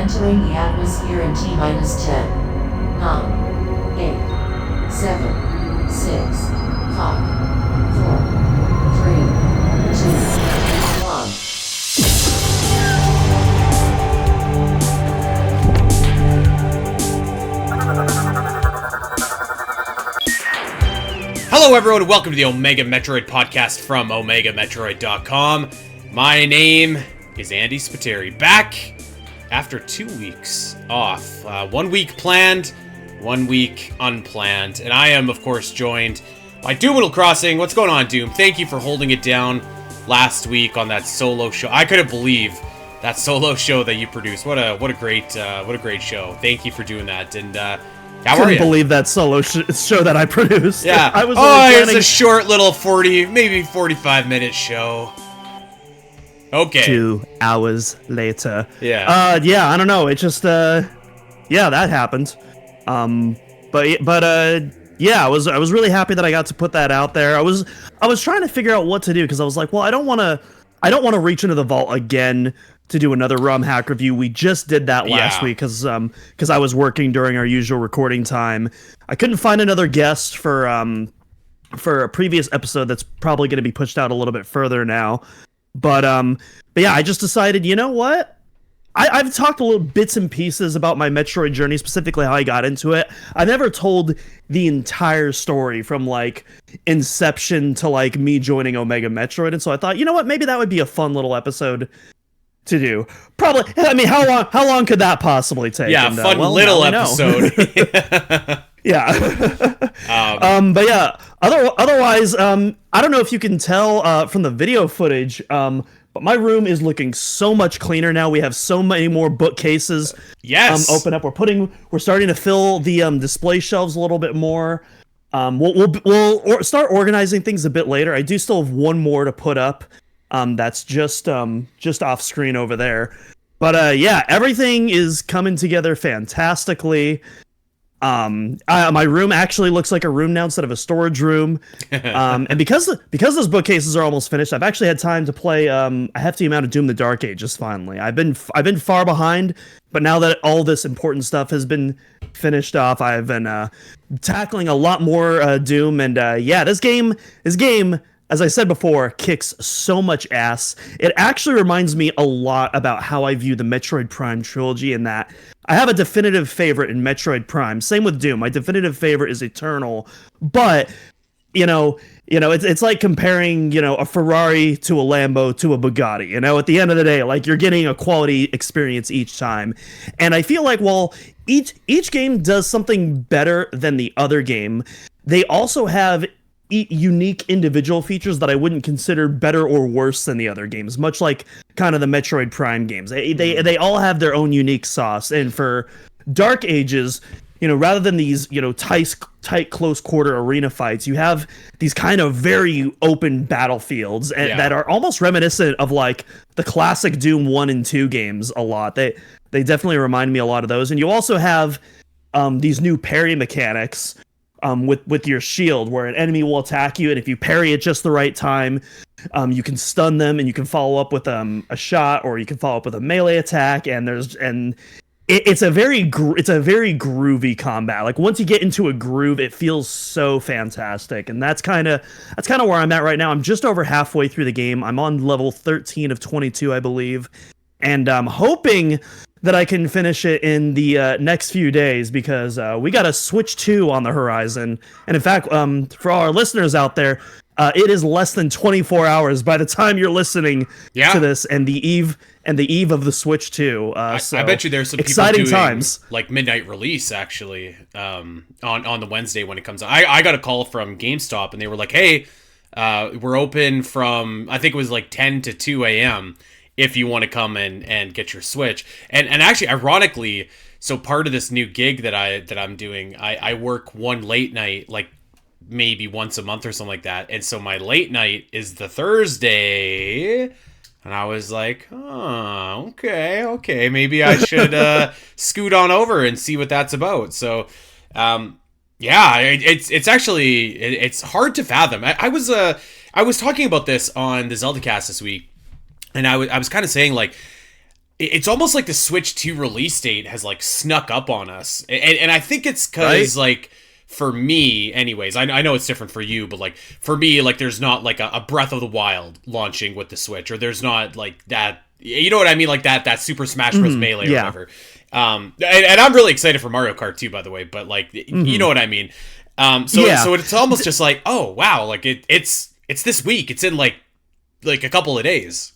Entering the atmosphere in T-minus 10, 9, 8, 7, 6, 5, 4, 3, 2, 1. Hello everyone, and welcome to the Omega Metroid podcast from OmegaMetroid.com. My name is Andy Spiteri, back after 2 weeks off. 1 week planned, 1 week unplanned, and I am, of course, joined by Doom Crossing. What's going on, Doom? Thank you for holding it down last week on that solo show. I couldn't believe that solo show that you produced. What a great show. Thank you for doing that. And how are you? Couldn't believe that solo show that I produced. Yeah. I was it's a short little 40, maybe 45-minute show. Okay. 2 hours later. Yeah. I don't know. It just, that happened. Yeah, I was really happy that I got to put that out there. I was trying to figure out what to do because I was like, well, I don't want to reach into the vault again to do another ROM hack review. We just did that last week because I was working during our usual recording time. I couldn't find another guest for a previous episode that's probably going to be pushed out a little bit further now. But yeah, I just decided, you know what? I've talked a little bits and pieces about my Metroid journey, specifically how I got into it. I never told the entire story from like inception to like me joining Omega Metroid, and so I thought, you know what? Maybe that would be a fun little episode to do. Probably. I mean, how long could that possibly take? Yeah, and, little episode. Yeah. But yeah, otherwise, I don't know if you can tell from the video footage, but my room is looking so much cleaner now. We have so many more bookcases. Yes. Open up. We're starting to fill the display shelves a little bit more. We'll start organizing things a bit later. I do still have one more to put up. That's just off screen over there. But yeah, everything is coming together fantastically. My room actually looks like a room now instead of a storage room. And because those bookcases are almost finished, I've actually had time to play a hefty amount of Doom: The Dark Ages finally. I've been far behind, but now that all this important stuff has been finished off, I've been tackling a lot more Doom, and yeah, this game, as I said before, kicks so much ass. It actually reminds me a lot about how I view the Metroid Prime trilogy, in that I have a definitive favorite in Metroid Prime. Same with Doom. My definitive favorite is Eternal. But, it's like comparing, a Ferrari to a Lambo to a Bugatti. At the end of the day, like, you're getting a quality experience each time. And I feel like while each game does something better than the other game, they also have unique individual features that I wouldn't consider better or worse than the other games, much like kind of the Metroid Prime games. They all have their own unique sauce. And for Dark Ages, rather than these, tight close quarter arena fights, you have these kind of very open battlefields that are almost reminiscent of like the classic Doom 1 and 2 games a lot. They definitely remind me a lot of those. And you also have these new parry mechanics with your shield, where an enemy will attack you, and if you parry at just the right time, you can stun them, and you can follow up with a shot, or you can follow up with a melee attack. And it's a very groovy combat. Like, once you get into a groove, it feels so fantastic, and that's kind of where I'm at right now. I'm just over halfway through the game. I'm on level 13 of 22, I believe, and I'm hoping that I can finish it in the next few days, because we got a Switch 2 on the horizon. And in fact, for all our listeners out there, it is less than 24 hours by the time you're lining to this, and the eve of the Switch 2. I bet you there's some exciting people doing times, like midnight release actually on the Wednesday when it comes out. I got a call from GameStop, and they were like, "Hey, we're open from, I think it was like 10 to 2 a.m. if you want to come and get your Switch." And actually, ironically, so part of this new gig that I'm doing, I work one late night, like maybe once a month or something like that. And so my late night is the Thursday. And I was like, oh, okay, maybe I should scoot on over and see what that's about. So, yeah, it's actually, it's hard to fathom. I was talking about this on the Zelda cast this week, and I was kind of saying, like, it's almost like the Switch 2 release date has like snuck up on us. And I think it's because like for me anyways, I know it's different for you, but like for me, like there's not like a Breath of the Wild launching with the Switch, or there's not like that, you know what I mean? Like that Super Smash Bros. Melee or whatever. And I'm really excited for Mario Kart too, by the way, but like, you know what I mean? So it's almost just like, oh wow, like it's this week. It's in like a couple of days.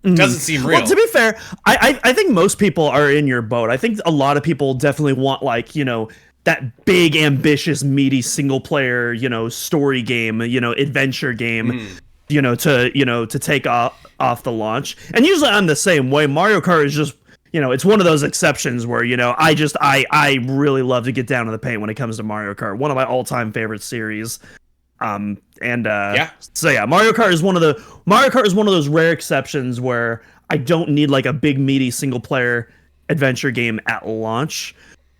Doesn't seem real. Well, to be fair, I think most people are in your boat. I think a lot of people definitely want like, you know, that big, ambitious, meaty single player, you know, story game, you know, adventure game, you know, to take off the launch. And usually I'm the same way. Mario Kart is just, you know, it's one of those exceptions where, you know, I really love to get down to the paint when it comes to Mario Kart. One of my all-time favorite series. So yeah, Mario Kart is one of those rare exceptions where I don't need like a big meaty single player adventure game at launch.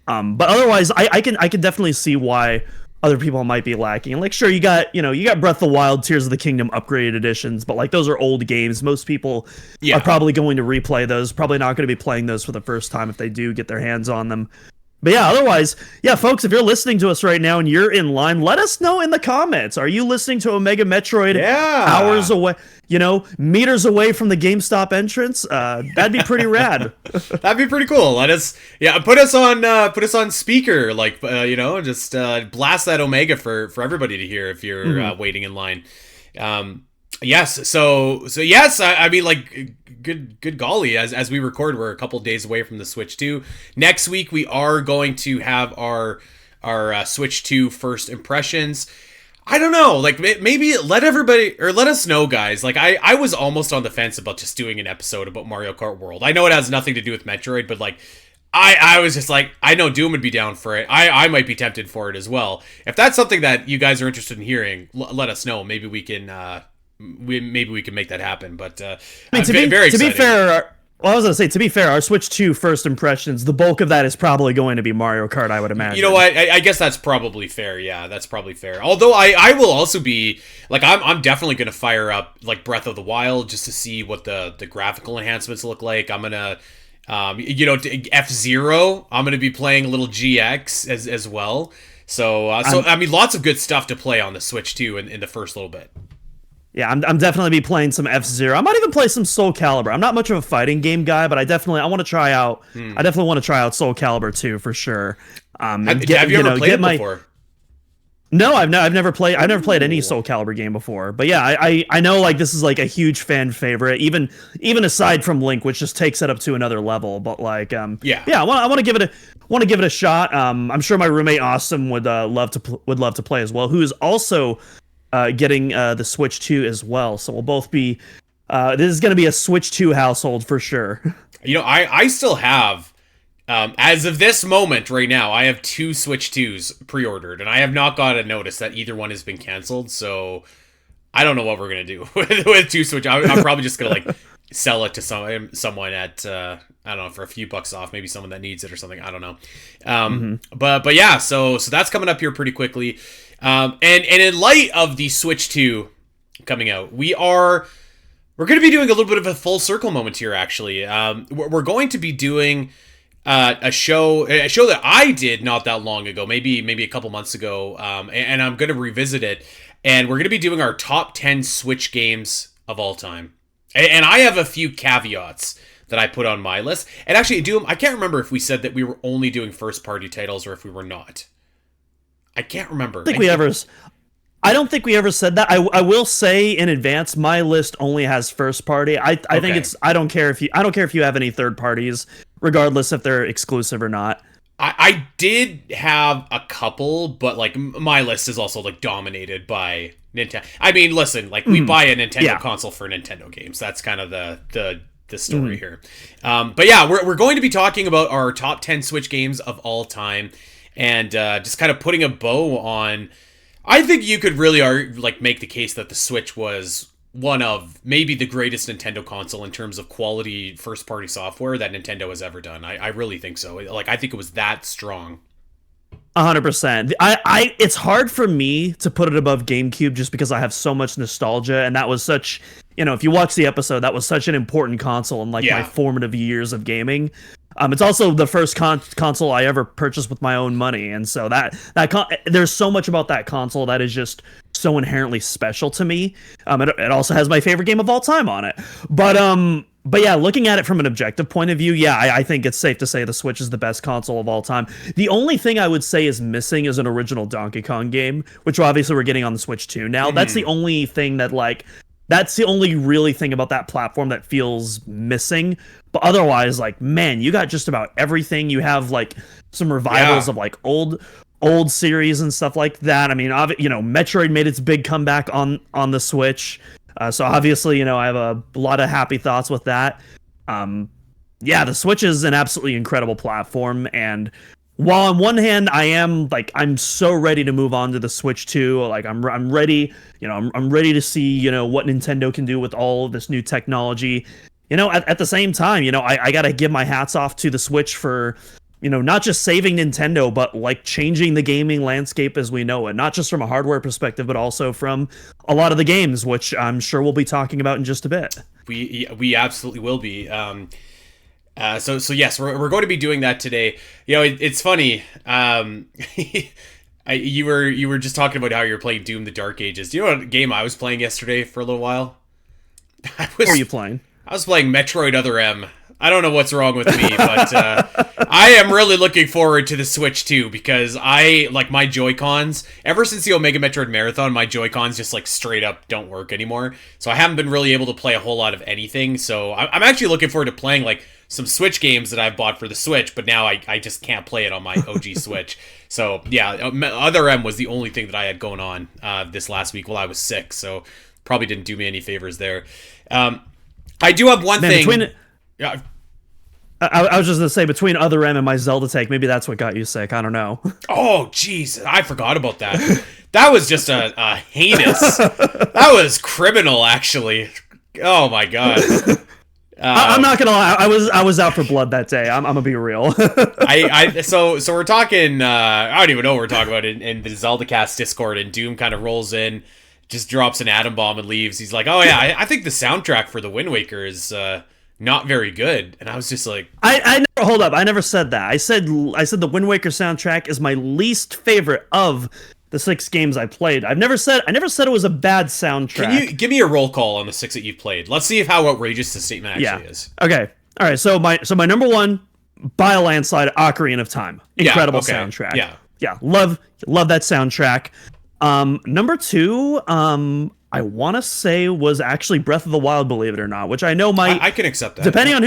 But otherwise I can definitely see why other people might be lacking. Like sure, you got Breath of the Wild, Tears of the Kingdom upgraded editions, but like those are old games. Most people are probably going to replay those, probably not going to be playing those for the first time if they do get their hands on them. But yeah, otherwise, yeah, folks, if you're listening to us right now and you're in line, let us know in the comments. Are you listening to Omega Metroid hours away, you know, meters away from the GameStop entrance? That'd be pretty rad. That'd be pretty cool. Let us, put us on speaker, like, you know, just blast that Omega for everybody to hear if you're waiting in line. Yes. So yes, I mean, like, good golly, as we record, we're a couple days away from the Switch 2. Next week, we are going to have our Switch 2 first impressions. I don't know, like, maybe let everybody, or let us know, guys. Like, I was almost on the fence about just doing an episode about Mario Kart World. I know it has nothing to do with Metroid, but, like, I was just like, I know Doom would be down for it. I might be tempted for it as well. If that's something that you guys are interested in hearing, let us know. Maybe we can... maybe we can make that happen, but I mean, to be fair, our Switch 2 first impressions, the bulk of that is probably going to be Mario Kart, I would imagine. You know what? I guess that's probably fair. Yeah, that's probably fair. Although I will also be like, I'm definitely going to fire up like Breath of the Wild just to see what the graphical enhancements look like. I'm gonna, F-Zero. I'm gonna be playing a little GX as well. So I mean, lots of good stuff to play on the Switch 2 in the first little bit. Yeah, I'm definitely be playing some F-Zero. I might even play some Soul Calibur. I'm not much of a fighting game guy, but I want to try out. I definitely want to try out Soul Calibur 2 for sure. Have you ever played it before? No, I've never played any Soul Calibur game before. But yeah, I know like this is like a huge fan favorite, even aside from Link, which just takes it up to another level. But like I want to give it a shot. I'm sure my roommate Austin would love to play as well, who is also getting the Switch 2 as well. So we'll both be this is going to be a Switch 2 household for sure. You know, I still have as of this moment right now, I have 2 Switch 2s pre-ordered, and I have not got a notice that either one has been canceled. So I don't know what we're gonna do with 2 Switch. I'm probably just gonna like sell it to someone at I don't know, for a few bucks off, maybe someone that needs it or something. I don't know. But yeah, so that's coming up here pretty quickly. And in light of the Switch 2 coming out, we're going to be doing a little bit of a full circle moment here, actually. We're going to be doing a show that I did not that long ago, maybe a couple months ago, and I'm going to revisit it. And we're going to be doing our top 10 Switch games of all time. And I have a few caveats that I put on my list. And actually, Doom, I can't remember if we said that we were only doing first-party titles or if we were not. I can't remember. I don't think we ever said that. I will say in advance, my list only has first party. I think it's I don't care if you have any third parties, regardless if they're exclusive or not. I did have a couple, but like my list is also like dominated by Nintendo. I mean, listen, like we buy a Nintendo console for Nintendo games. That's kind of the story here. But yeah, we're going to be talking about our top 10 Switch games of all time. And just kind of putting a bow on, I think you could really make the case that the Switch was one of maybe the greatest Nintendo console in terms of quality first-party software that Nintendo has ever done. I really think so. Like, I think it was that strong. 100%. It's hard for me to put it above GameCube just because I have so much nostalgia, and that was such, if you watch the episode, that was such an important console in like my formative years of gaming. It's also the first console I ever purchased with my own money, and so there's so much about that console that is just so inherently special to me. It also has my favorite game of all time on it, but yeah, looking at it from an objective point of view, yeah, I think it's safe to say the Switch is the best console of all time. The only thing I would say is missing is an original Donkey Kong game, which obviously we're getting on the Switch too now. That's the only thing that's the only really thing about that platform that feels missing. But otherwise, like, man, you got just about everything. You have like some revivals of like old series and stuff like that. I mean, Metroid made its big comeback on the Switch. So obviously, I have a lot of happy thoughts with that. The Switch is an absolutely incredible platform, and while on one hand I'm so ready to move on to the Switch 2, like I'm ready, I'm ready to see, what Nintendo can do with all of this new technology. At the same time, I got to give my hats off to the Switch for, not just saving Nintendo, but like changing the gaming landscape as we know it, not just from a hardware perspective, but also from a lot of the games, which I'm sure we'll be talking about in just a bit. We absolutely will be. So yes, we're going to be doing that today. It's funny. You were just talking about how you're playing Doom: The Dark Ages. Do you know what game I was playing yesterday for a little while? What are you playing? I was playing Metroid Other M. I don't know what's wrong with me, but I am really looking forward to the Switch too, because I like my Joy-Cons. Ever since the Omega Metroid Marathon, my Joy-Cons just like straight up don't work anymore. So I haven't been really able to play a whole lot of anything. So I'm actually looking forward to playing like some Switch games that I've bought for the Switch, but now I just can't play it on my OG Switch. So yeah, Other M was the only thing that I had going on this last week while I was sick. So probably didn't do me any favors there. I do have one thing. I was just going to say, between Other M and my Zelda take, maybe that's what got you sick. I don't know. Oh, jeez. I forgot about that. That was just a heinous. That was criminal, actually. Oh, my God. I'm not going to lie. I was out for blood that day. I'm going to be real. So we're talking, I don't even know what we're talking about in the Zelda Cast Discord, and Doom kind of rolls in, just drops an atom bomb and leaves. He's like, oh, yeah, I think the soundtrack for The Wind Waker is... not very good, and I was just like, hold up, I never said that. I said the Wind Waker soundtrack is my least favorite of the 6 games I played. I never said it was a bad soundtrack. Can you give me a roll call on the 6 that you've played? Let's see how outrageous the statement actually is. Okay, all right. So my number one, by a landslide, Ocarina of Time. Incredible soundtrack. Yeah, love that soundtrack. Number 2, I want to say was actually Breath of the Wild, believe it or not, which I know might... I can accept that. Depending on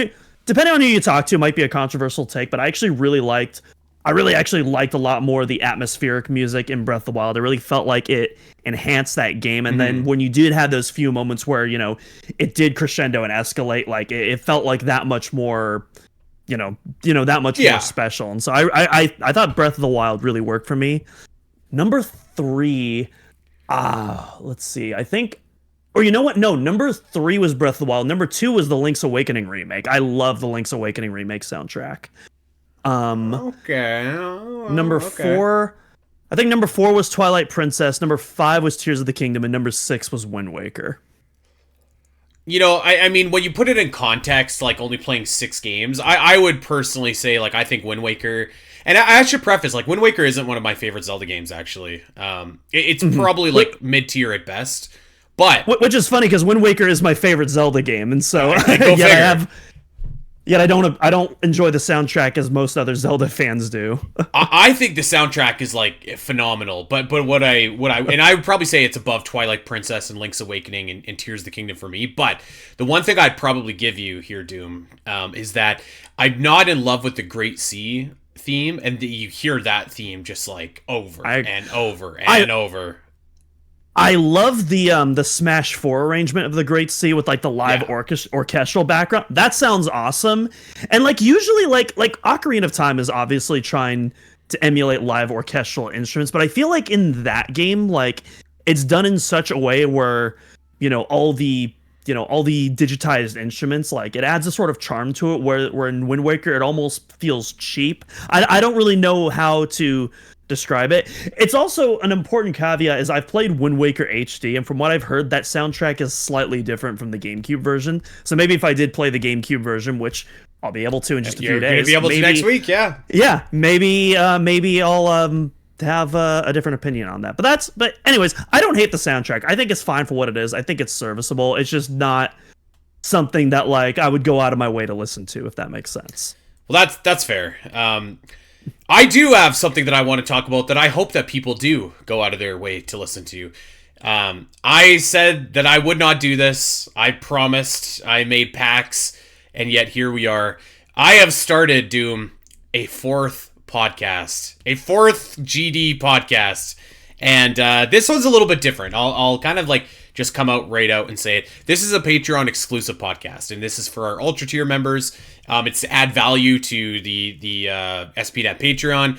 who you talk to, might be a controversial take, but I really actually liked a lot more of the atmospheric music in Breath of the Wild. I really felt like it enhanced that game, and then when you did have those few moments where, it did crescendo and escalate, like, it felt like that much more... that much more special. And so I thought Breath of the Wild really worked for me. Number 3... let's see. I think, or you know what? No, number 3 was Breath of the Wild. Number 2 was the Link's Awakening remake. I love the Link's Awakening remake soundtrack. Number 4, I think number 4 was Twilight Princess. Number 5 was Tears of the Kingdom, and number 6 was Wind Waker. I mean, when you put it in context, like only playing 6 games, I would personally say, like, I think Wind Waker, and I should preface, like, Wind Waker isn't one of my favorite Zelda games, actually. It's probably, like, mid-tier at best, but... Which is funny, because Wind Waker is my favorite Zelda game, and so, Yet I don't enjoy the soundtrack as most other Zelda fans do. I think the soundtrack is like phenomenal, but what I and I would probably say it's above Twilight Princess and Link's Awakening and Tears of the Kingdom for me. But the one thing I'd probably give you here, Doom, is that I'm not in love with the Great Sea theme, and you hear that theme just like over and over. I love the Smash 4 arrangement of the Great Sea with like the live orchestral background. That sounds awesome. And like usually like Ocarina of Time is obviously trying to emulate live orchestral instruments, but I feel like in that game, like it's done in such a way where, all the digitized instruments, like it adds a sort of charm to it where in Wind Waker it almost feels cheap. I don't really know how to describe it. It's also an important caveat is I've played Wind Waker HD, and from what I've heard, that soundtrack is slightly different from the GameCube version. So maybe if I did play the GameCube version, which I'll be able to in just a few days. You're gonna be able to next week, yeah. Yeah, maybe I'll have a different opinion on that. But anyways, I don't hate the soundtrack. I think it's fine for what it is. I think it's serviceable. It's just not something that like I would go out of my way to listen to, if that makes sense. Well, that's fair. I do have something that I want to talk about that I hope that people do go out of their way to listen to. I said that I would not do this. I promised. I made pacts, and yet here we are. I have started, Doom, a fourth podcast, a fourth GD podcast, and this one's a little bit different. I'll kind of like just come out right out and say it. This is a Patreon exclusive podcast, and this is for our Ultra Tier members. It's to add value to the SP.net Patreon.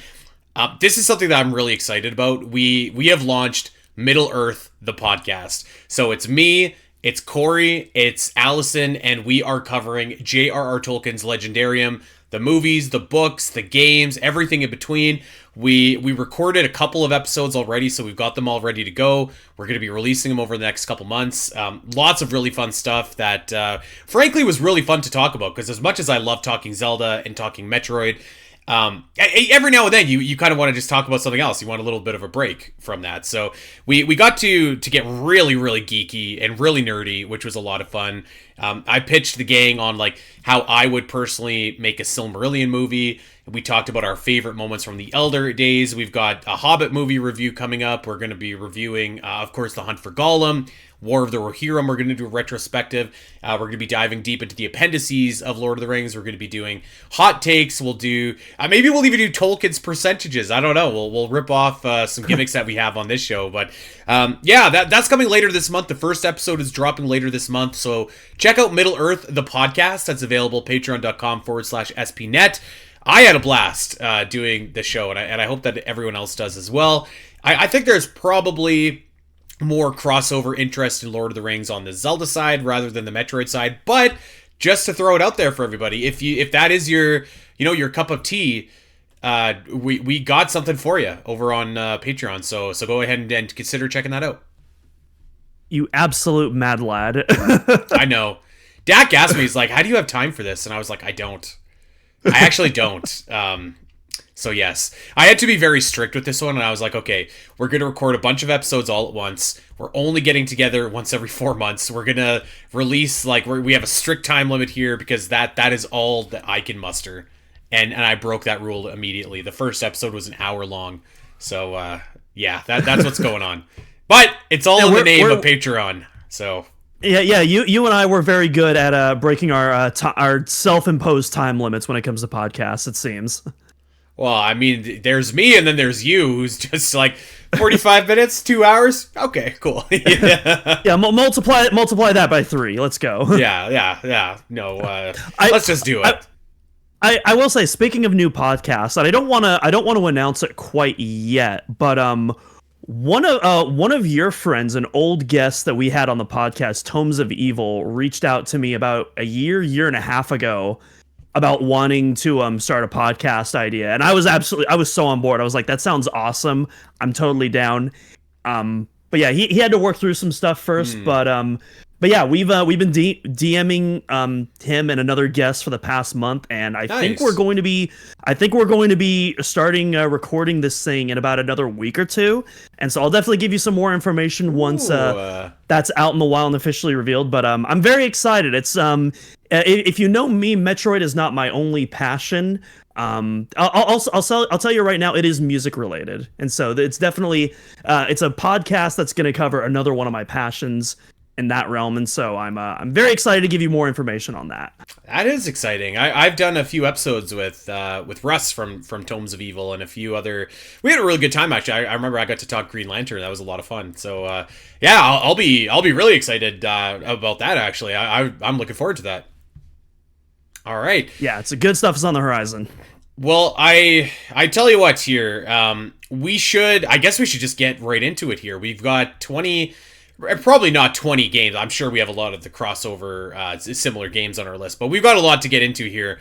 This is something that I'm really excited about. We have launched Middle Earth, the podcast. So it's me, it's Corey, it's Allison, and we are covering J.R.R. Tolkien's Legendarium, the movies, the books, the games, everything in between. We recorded a couple of episodes already, so we've got them all ready to go. We're going to be releasing them over the next couple months. Lots of really fun stuff that, frankly, was really fun to talk about, because as much as I love talking Zelda and talking Metroid, every now and then you kind of want to just talk about something else. You want a little bit of a break from that. So we got to get really, really geeky and really nerdy, which was a lot of fun. I pitched the gang on like how I would personally make a Silmarillion movie. We talked about our favorite moments from the Elder days. We've got a Hobbit movie review coming up. We're going to be reviewing, of course, The Hunt for Gollum, War of the Rohirrim. We're going to do a retrospective. We're going to be diving deep into the appendices of Lord of the Rings. We're going to be doing hot takes. We'll do, maybe we'll even do Tolkien's percentages. I don't know. We'll rip off some gimmicks that we have on this show. But yeah, that's coming later this month. The first episode is dropping later this month. So check out Middle Earth, the podcast. That's available patreon.com/spnet. I had a blast doing the show, and I hope that everyone else does as well. I think there's probably more crossover interest in Lord of the Rings on the Zelda side rather than the Metroid side, but just to throw it out there for everybody, if that is your cup of tea, we got something for you over on Patreon, so go ahead and consider checking that out. You absolute mad lad. I know. Dak asked me, he's like, how do you have time for this? And I was like, I don't. I actually don't. So yes, I had to be very strict with this one, and I was like, okay, we're going to record a bunch of episodes all at once. We're only getting together once every 4 months. We're going to release, we have a strict time limit here, because that is all that I can muster. And I broke that rule immediately. The first episode was an hour long. So yeah, that's what's going on. But it's all in the name of Patreon, so... Yeah. You and I were very good at breaking our self-imposed time limits when it comes to podcasts. It seems. Well, I mean, there's me, and then there's you, who's just like 45 minutes, 2 hours. Okay, cool. Yeah, multiply that by 3. Let's go. Yeah. No, let's just do it. I will say, speaking of new podcasts, and I don't want to announce it quite yet, but one of your friends, an old guest that we had on the podcast, Tomes of Evil, reached out to me about a year and a half ago about wanting to start a podcast idea, and I was so on board. I was like, that sounds awesome. I'm totally down. But yeah, he had to work through some stuff first, but yeah, we've been DMing him and another guest for the past month, and I think we're going to be starting recording this thing in about another week or two, and so I'll definitely give you some more information once that's out in the wild and officially revealed. But I'm very excited. It's if you know me, Metroid is not my only passion. I'll tell you right now, it is music related, and so it's definitely it's a podcast that's going to cover another one of my passions in that realm, and so I'm very excited to give you more information on that. That is exciting. I've done a few episodes with Russ from Tomes of Evil and a few other. We had a really good time, actually. I remember I got to talk Green Lantern. That was a lot of fun. So yeah, I'll be really excited about that. Actually, I'm looking forward to that. All right. Yeah, it's good stuff is on the horizon. Well, I tell you what here. I guess we should just get right into it here. We've got probably not 20 games. I'm sure we have a lot of the crossover, similar games on our list, but we've got a lot to get into here,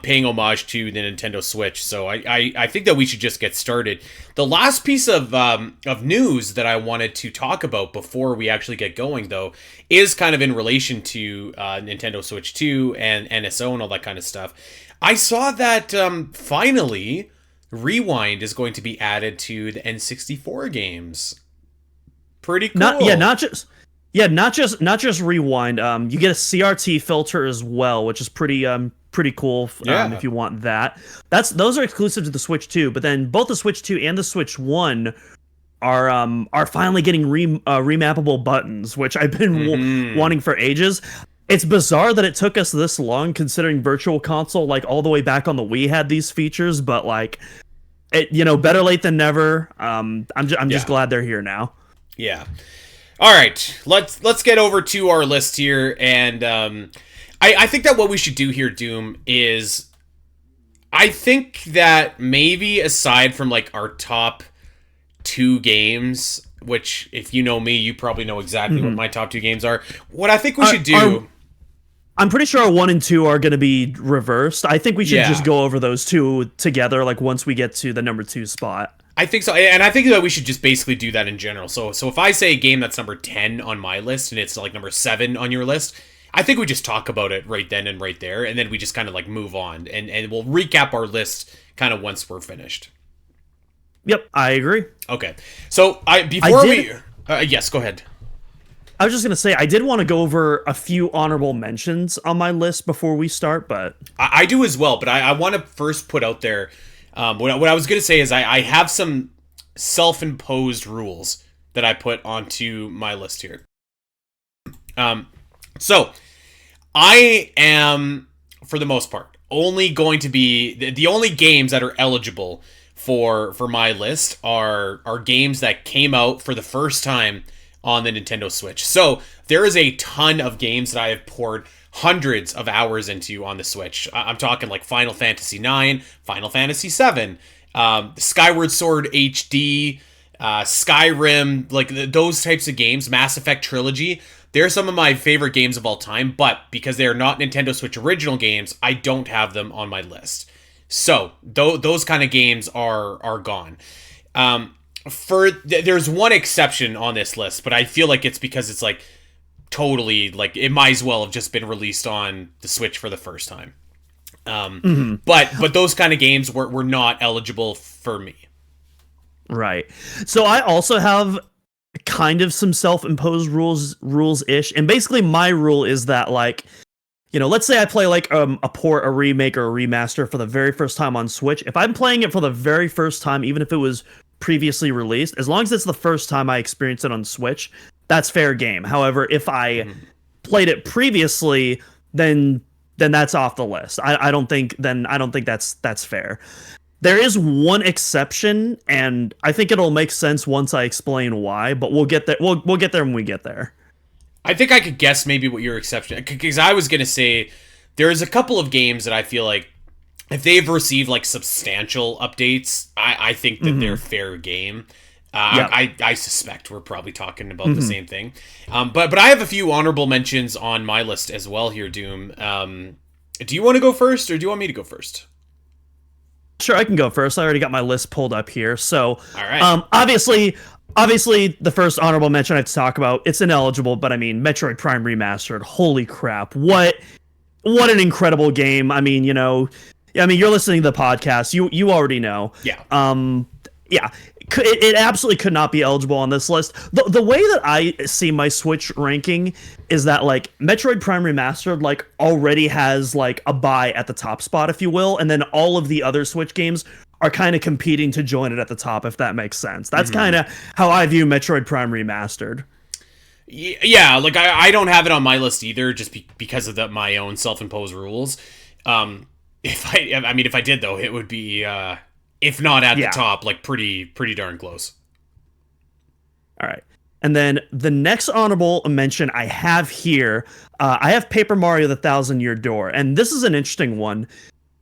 paying homage to the Nintendo Switch. So I think that we should just get started. The last piece of news that I wanted to talk about before we actually get going, though, is kind of in relation to Nintendo Switch 2 and NSO and all that kind of stuff. I saw that finally Rewind is going to be added to the N64 games. Pretty cool. Not just Rewind. You get a CRT filter as well, which is pretty cool. If you want that. Those are exclusive to the Switch 2, but then both the Switch 2 and the Switch 1 are finally getting remappable buttons, which I've been wanting for ages. It's bizarre that it took us this long, considering Virtual Console, like all the way back on the Wii, had these features, but like, better late than never. I'm just glad they're here now. Yeah. All right. Let's get over to our list here, and I think that what we should do here, Doom, is I think that maybe aside from like our top 2 games, which if you know me, you probably know exactly what my top 2 games are. What I think we should do. I'm pretty sure our 1 and 2 are going to be reversed. I think we should just go over those 2 together, like once we get to the number 2 spot. I think so, and I think that we should just basically do that in general. So if I say a game that's number 10 on my list and it's like number 7 on your list, I think we just talk about it right then and right there, and then we just kind of like move on, and we'll recap our list kind of once we're finished. Yep, I agree. Okay, so yes, go ahead. I was just gonna say I did want to go over a few honorable mentions on my list before we start, but I do as well. But I want to first put out there. What I was going to say is I have some self-imposed rules that I put onto my list here. So I am, for the most part, only going to be the only games that are eligible for my list are games that came out for the first time on the Nintendo Switch. So there is a ton of games that I have poured hundreds of hours into on the Switch. I'm talking like Final Fantasy IX, Final Fantasy VII, Skyward Sword HD, Skyrim, like those types of games, Mass Effect Trilogy. They're some of my favorite games of all time, but because they are not Nintendo Switch original games, I don't have them on my list. So those kind of games are gone. There's one exception on this list, but I feel like it's because it's like totally like it might as well have just been released on the Switch for the first time. But those kind of games were not eligible for me. Right. So I also have kind of some self-imposed rules-ish, and basically my rule is that, like, let's say I play like a port, a remake, or a remaster for the very first time on Switch. If I'm playing it for the very first time, even if it was previously released, as long as it's the first time I experience it on Switch, that's fair game. However, if I played it previously, then that's off the list. I don't think that's fair. There is one exception, and I think it'll make sense once I explain why, but we'll get there. We'll get there when we get there. I think I could guess maybe what your exception, because I was going to say there's a couple of games that I feel like if they've received like substantial updates, I think that they're fair game. I suspect we're probably talking about the same thing. But I have a few honorable mentions on my list as well here, Doom. Do you want to go first, or do you want me to go first? Sure, I can go first. I already got my list pulled up here. So, all right. Obviously, the first honorable mention I have to talk about, it's ineligible, but I mean, Metroid Prime Remastered. Holy crap. What an incredible game. I mean, you're listening to the podcast. You already know. Yeah. Yeah. It absolutely could not be eligible on this list. The way that I see my Switch ranking is that, like, Metroid Prime Remastered, like, already has, like, a bye at the top spot, if you will, and then all of the other Switch games are kind of competing to join it at the top, if that makes sense. That's kind of how I view Metroid Prime Remastered. Yeah, like, I don't have it on my list either, just because of my own self-imposed rules. If I did, though, it would be... if not at the top, like pretty darn close. All right. And then the next honorable mention I have here, I have Paper Mario: The Thousand-Year Door. And this is an interesting one.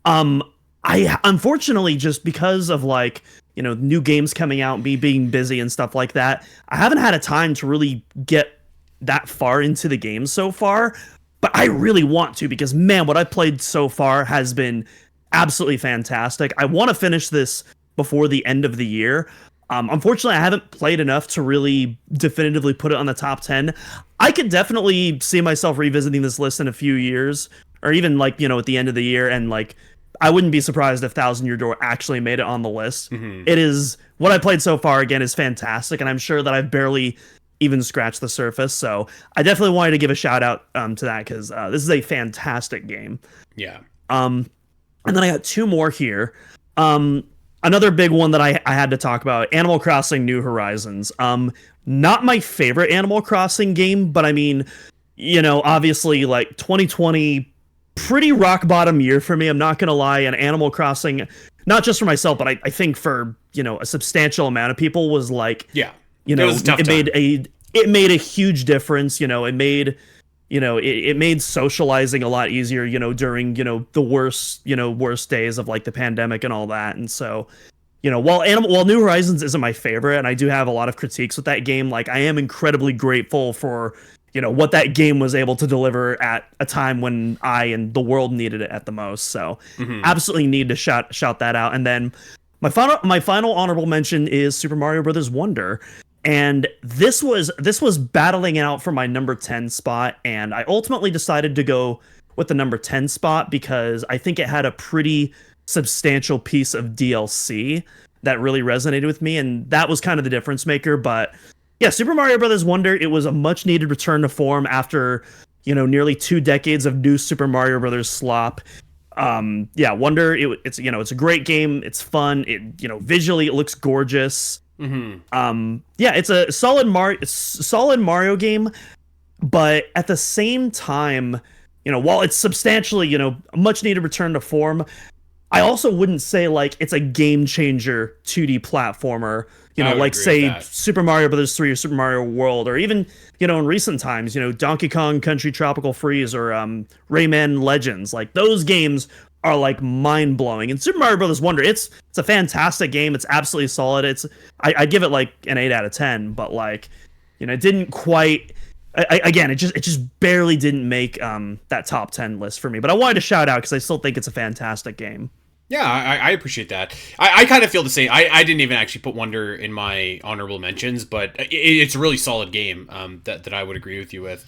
I unfortunately, just because of, like, new games coming out, me being busy and stuff like that, I haven't had a time to really get that far into the game so far. But I really want to, because man, what I've played so far has been absolutely fantastic. I want to finish this before the end of the year. Unfortunately, I haven't played enough to really definitively put it on the top 10. I could definitely see myself revisiting this list in a few years, or even at the end of the year, and I wouldn't be surprised if Thousand Year Door actually made it on the list. Mm-hmm. It is, what I played so far, again, is fantastic, and I'm sure that I've barely even scratched the surface, so I definitely wanted to give a shout out to that, because this is a fantastic game. Yeah. And then I got two more here. Another big one that I had to talk about, Animal Crossing New Horizons. Not my favorite Animal Crossing game, but I mean, obviously 2020, pretty rock bottom year for me. I'm not going to lie. And Animal Crossing, not just for myself, but I think for, a substantial amount of people was yeah, it was a tough time. It made a huge difference. It made socializing a lot easier, during, the worst days of the pandemic and all that. And so, while New Horizons isn't my favorite, and I do have a lot of critiques with that game, I am incredibly grateful for, what that game was able to deliver at a time when I and the world needed it at the most. So absolutely need to shout that out. And then my final honorable mention is Super Mario Brothers Wonder. And this was battling out for my number 10 spot, and I ultimately decided to go with the number 10 spot because I think it had a pretty substantial piece of DLC that really resonated with me, and that was kind of the difference maker. But yeah, Super Mario Brothers Wonder, it was a much needed return to form after, nearly 2 decades of new Super Mario Brothers slop. Wonder, it's a great game, it's fun, visually it looks gorgeous. It's a solid Mario game, but at the same time, while it's substantially, a much needed return to form, I also wouldn't say it's a game changer 2D platformer, say Super Mario Brothers 3 or Super Mario World, or even, in recent times, Donkey Kong Country Tropical Freeze or Rayman Legends. Those games are mind-blowing. And Super Mario Brothers Wonder, it's a fantastic game. It's absolutely solid. I give it an 8 out of 10, but it didn't quite, it just barely didn't make that top 10 list for me. But I wanted to shout out because I still think it's a fantastic game. Yeah, I appreciate that. I kind of feel the same. I didn't even actually put Wonder in my honorable mentions, but it's a really solid game that I would agree with you with.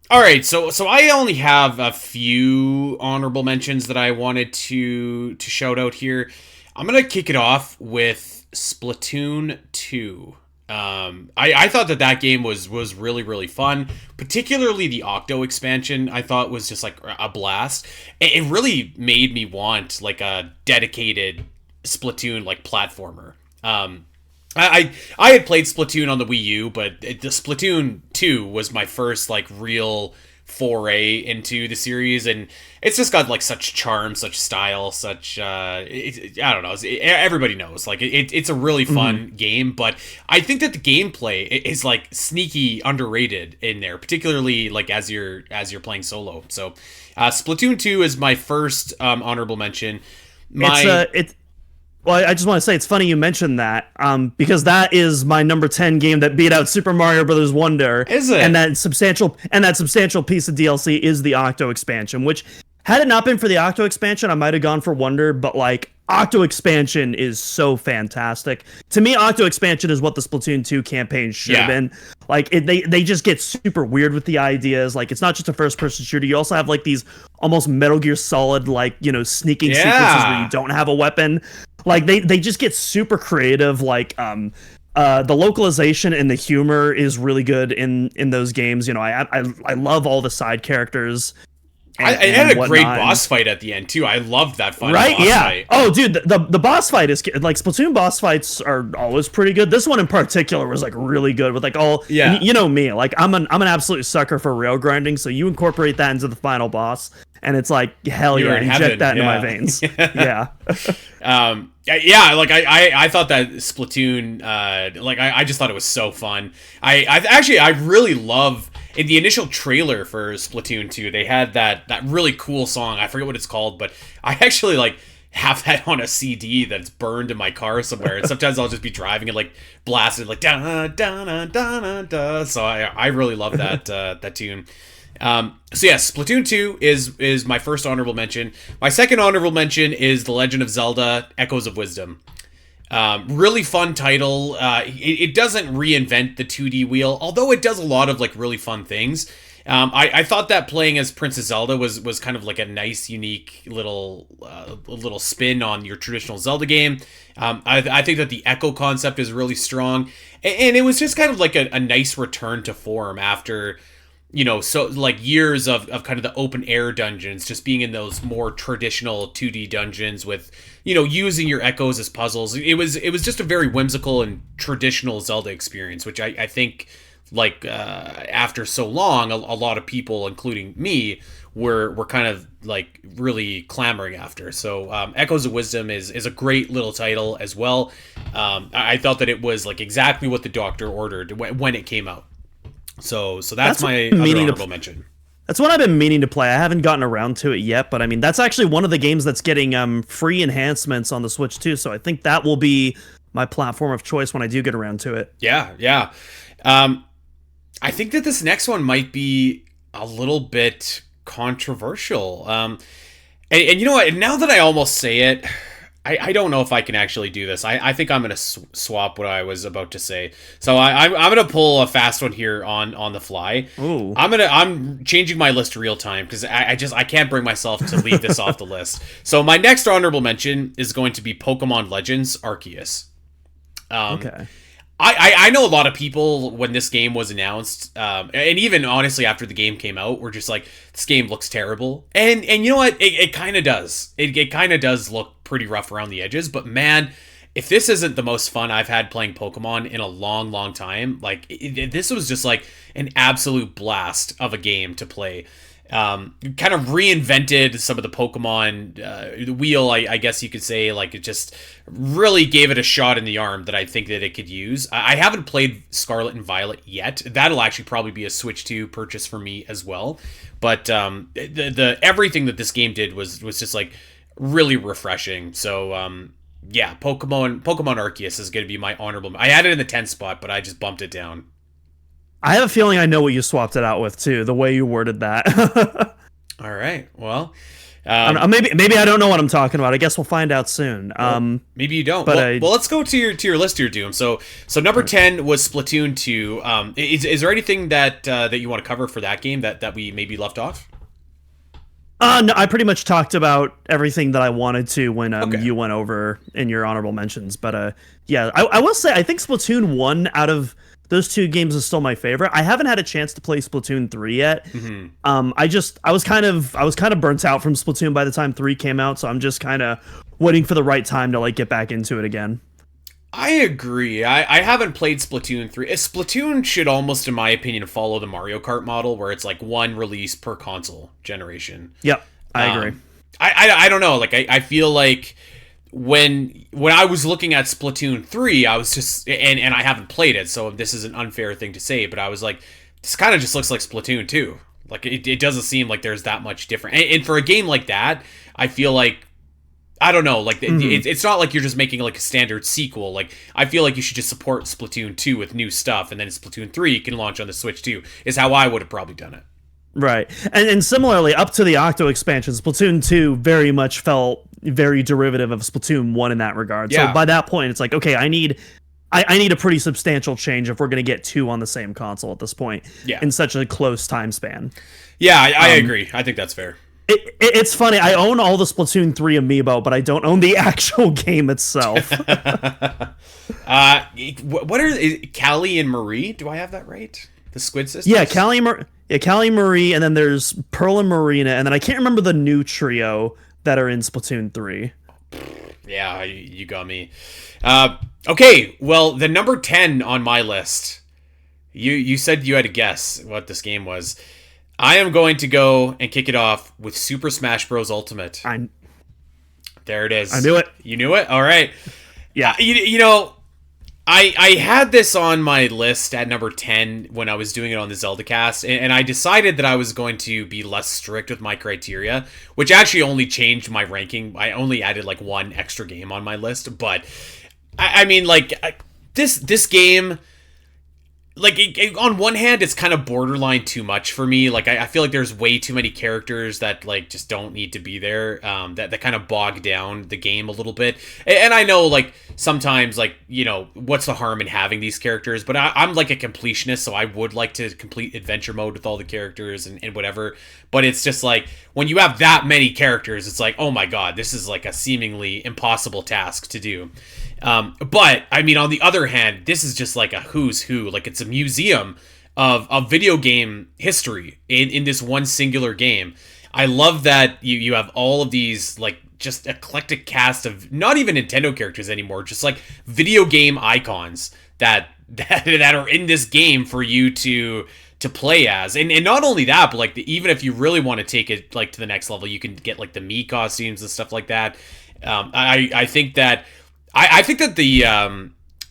All right, so I only have a few honorable mentions that I wanted to shout out here. I'm gonna kick it off with Splatoon 2. I thought that game was really, really fun, particularly the Octo expansion. I thought was just a blast. It really made me want a dedicated Splatoon platformer. I had played Splatoon on the Wii U, but the Splatoon 2 was my first real foray into the series, and it's just got such charm, such style, such I don't know, everybody knows it's a really fun game, but I think that the gameplay is sneaky underrated in there, particularly as you're playing solo. So Splatoon 2 is my first honorable mention. Well, I just want to say it's funny you mentioned that, because that is my number 10 game that beat out Super Mario Brothers Wonder. Is it? And that substantial piece of DLC is the Octo expansion, which, had it not been for the Octo expansion, I might have gone for Wonder, but Octo expansion is so fantastic. To me, Octo expansion is what the Splatoon 2 campaign should have been. They just get super weird with the ideas. It's not just a first-person shooter. You also have these almost Metal Gear Solid sneaking sequences where you don't have a weapon. They just get super creative. The localization and the humor is really good in those games. I love all the side characters. It had a great boss fight at the end too. I loved that final boss fight. Oh, dude, the boss fight is Splatoon boss fights are always pretty good. This one in particular was really good with all. Yeah. You know me, I'm an absolute sucker for rail grinding. So you incorporate that into the final boss, and it's hell yeah, inject that into my veins. Yeah. I thought that Splatoon, I just thought it was so fun. I really love. In the initial trailer for Splatoon 2, they had that really cool song. I forget what it's called, but I actually have that on a CD that's burned in my car somewhere. And sometimes I'll just be driving and like blasted like da da da da da. So I really love that that tune. So yes, Splatoon 2 is my first honorable mention. My second honorable mention is The Legend of Zelda: Echoes of Wisdom. Really fun title. It doesn't reinvent the 2D wheel, although it does a lot of like really fun things. I thought that playing as Princess Zelda was kind of like a nice, unique little spin on your traditional Zelda game. I think that the Echo concept is really strong, and it was just kind of like a nice return to form after, so like years of kind of the open air dungeons, just being in those more traditional 2D dungeons with, using your echoes as puzzles. It was just a very whimsical and traditional Zelda experience, which I think like after so long, a lot of people, including me, were kind of like really clamoring after. So Echoes of Wisdom is a great little title as well. I thought that it was like exactly what the doctor ordered when it came out. So that's my other honorable mention. That's what I've been meaning to play. I haven't gotten around to it yet, but I mean, that's actually one of the games that's getting free enhancements on the Switch too. So I think that will be my platform of choice when I do get around to it. Yeah. I think that this next one might be a little bit controversial. And you know what? Now that I almost say it, I don't know if I can actually do this. I think I'm going to swap what I was about to say. So I'm going to pull a fast one here on the fly. Ooh. I'm changing my list real time because I can't bring myself to leave this off the list. So my next honorable mention is going to be Pokemon Legends Arceus. Okay. I know a lot of people when this game was announced, and even honestly after the game came out, were just like, this game looks terrible. And you know what? It kind of does. It kind of does look pretty rough around the edges. But man, if this isn't the most fun I've had playing Pokemon in a long, long time, like this was just like an absolute blast of a game to play. Kind of reinvented some of the Pokemon the wheel, I guess you could say. Like it just really gave it a shot in the arm that I think that it could use. I haven't played Scarlet and Violet yet. That'll actually probably be a Switch 2 purchase for me as well. But the everything that this game did was just like really refreshing. So yeah, Pokemon Arceus is going to be my honorable. I had it in the 10th spot, but I just bumped it down. I have a feeling I know what you swapped it out with too, the way you worded that. All right. Well, maybe I don't know what I'm talking about. I guess we'll find out soon. Maybe you don't. But well, let's go to your list here, Doom. So number 10 was Splatoon 2. Is there anything that you want to cover for that game that we maybe left off? No, I pretty much talked about everything that I wanted to when Okay. you went over in your honorable mentions. But yeah, I will say I think Splatoon 1 out of those two games is still my favorite. I haven't had a chance to play Splatoon 3 yet. Mm-hmm. I was kind of burnt out from Splatoon by the time 3 came out, so I'm just kind of waiting for the right time to like get back into it again. I agree. I haven't played Splatoon 3. Splatoon should almost, in my opinion, follow the Mario Kart model, where it's like one release per console generation. Yep, I agree. I don't know. Like I feel like when I was looking at Splatoon 3, I was just and I haven't played it, so this is an unfair thing to say, but I was like, this kind of just looks like Splatoon 2. Like it doesn't seem like there's that much different. And for a game like that, I feel like, I don't know, like it's not like you're just making like a standard sequel. Like I feel like you should just support Splatoon 2 with new stuff, and then Splatoon 3 can launch on the Switch 2 is how I would have probably done it. Right. And similarly, up to the Octo expansion, Splatoon 2 very much felt very derivative of Splatoon 1 in that regard. Yeah. So by that point, it's like, okay, I need a pretty substantial change if we're going to get 2 on the same console at this point in such a close time span. Yeah, I agree. I think that's fair. It's funny. I own all the Splatoon 3 amiibo, but I don't own the actual game itself. What are Callie and Marie? Do I have that right? The Squid Sisters? Yeah, Callie Marie, and then there's Pearl and Marina, and then I can't remember the new trio that are in Splatoon 3. Yeah, you got me. Okay, well, the number 10 on my list, you said you had to guess what this game was. I am going to go and kick it off with Super Smash Bros. Ultimate. There it is. I knew it. You knew it? All right. Yeah. You know, I had this on my list at number 10 when I was doing it on the Zelda cast, and I decided that I was going to be less strict with my criteria, which actually only changed my ranking. I only added like one extra game on my list, but I mean, like, this game, like, on one hand, it's kind of borderline too much for me. Like, I feel like there's way too many characters that, like, just don't need to be there, that kind of bog down the game a little bit. And I know, like, sometimes, like, you know, what's the harm in having these characters? But I'm like a completionist, so I would like to complete adventure mode with all the characters and whatever. But it's just like, when you have that many characters, it's like, oh my god, this is like a seemingly impossible task to do. But I mean, on the other hand, this is just like a who's who. Like, it's a museum of video game history in this one singular game. I love that you have all of these, like, just eclectic cast of not even Nintendo characters anymore, just like video game icons that are in this game for you to play as. And not only that, but like, even if you really want to take it like to the next level, you can get like the Mii costumes and stuff like that. I think that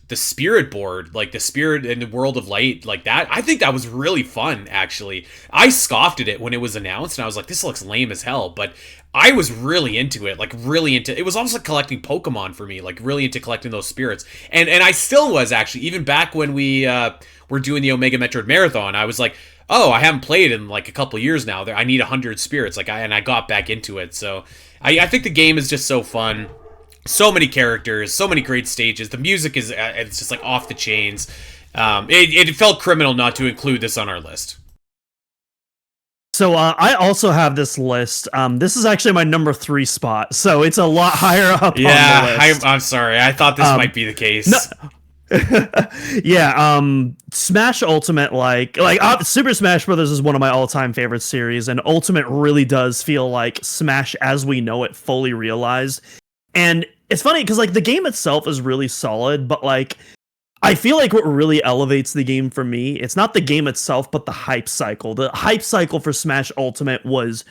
the spirit board, like the spirit in the world of light, like that, I think that was really fun, actually. I scoffed at it when it was announced, and I was like, this looks lame as hell, but I was really into it, like really into it. It was almost like collecting Pokemon for me, like really into collecting those spirits. And I still was, actually, even back when we were doing the Omega Metroid Marathon, I was like, oh, I haven't played in like a couple years now. I need 100 spirits, like I got back into it. So I think the game is just so fun. So many characters, so many great stages. The music is it's just like off the chains. It felt criminal not to include this on our list. So I also have this list. This is actually my number 3 spot, so it's a lot higher up on the list. I'm sorry. I thought this might be the case. No, yeah, Smash Ultimate, like Super Smash Brothers is one of my all-time favorite series, and Ultimate really does feel like Smash as we know it fully realized. And it's funny because like the game itself is really solid, but like I feel like what really elevates the game for me, it's not the game itself, but the hype cycle. The hype cycle for Smash Ultimate was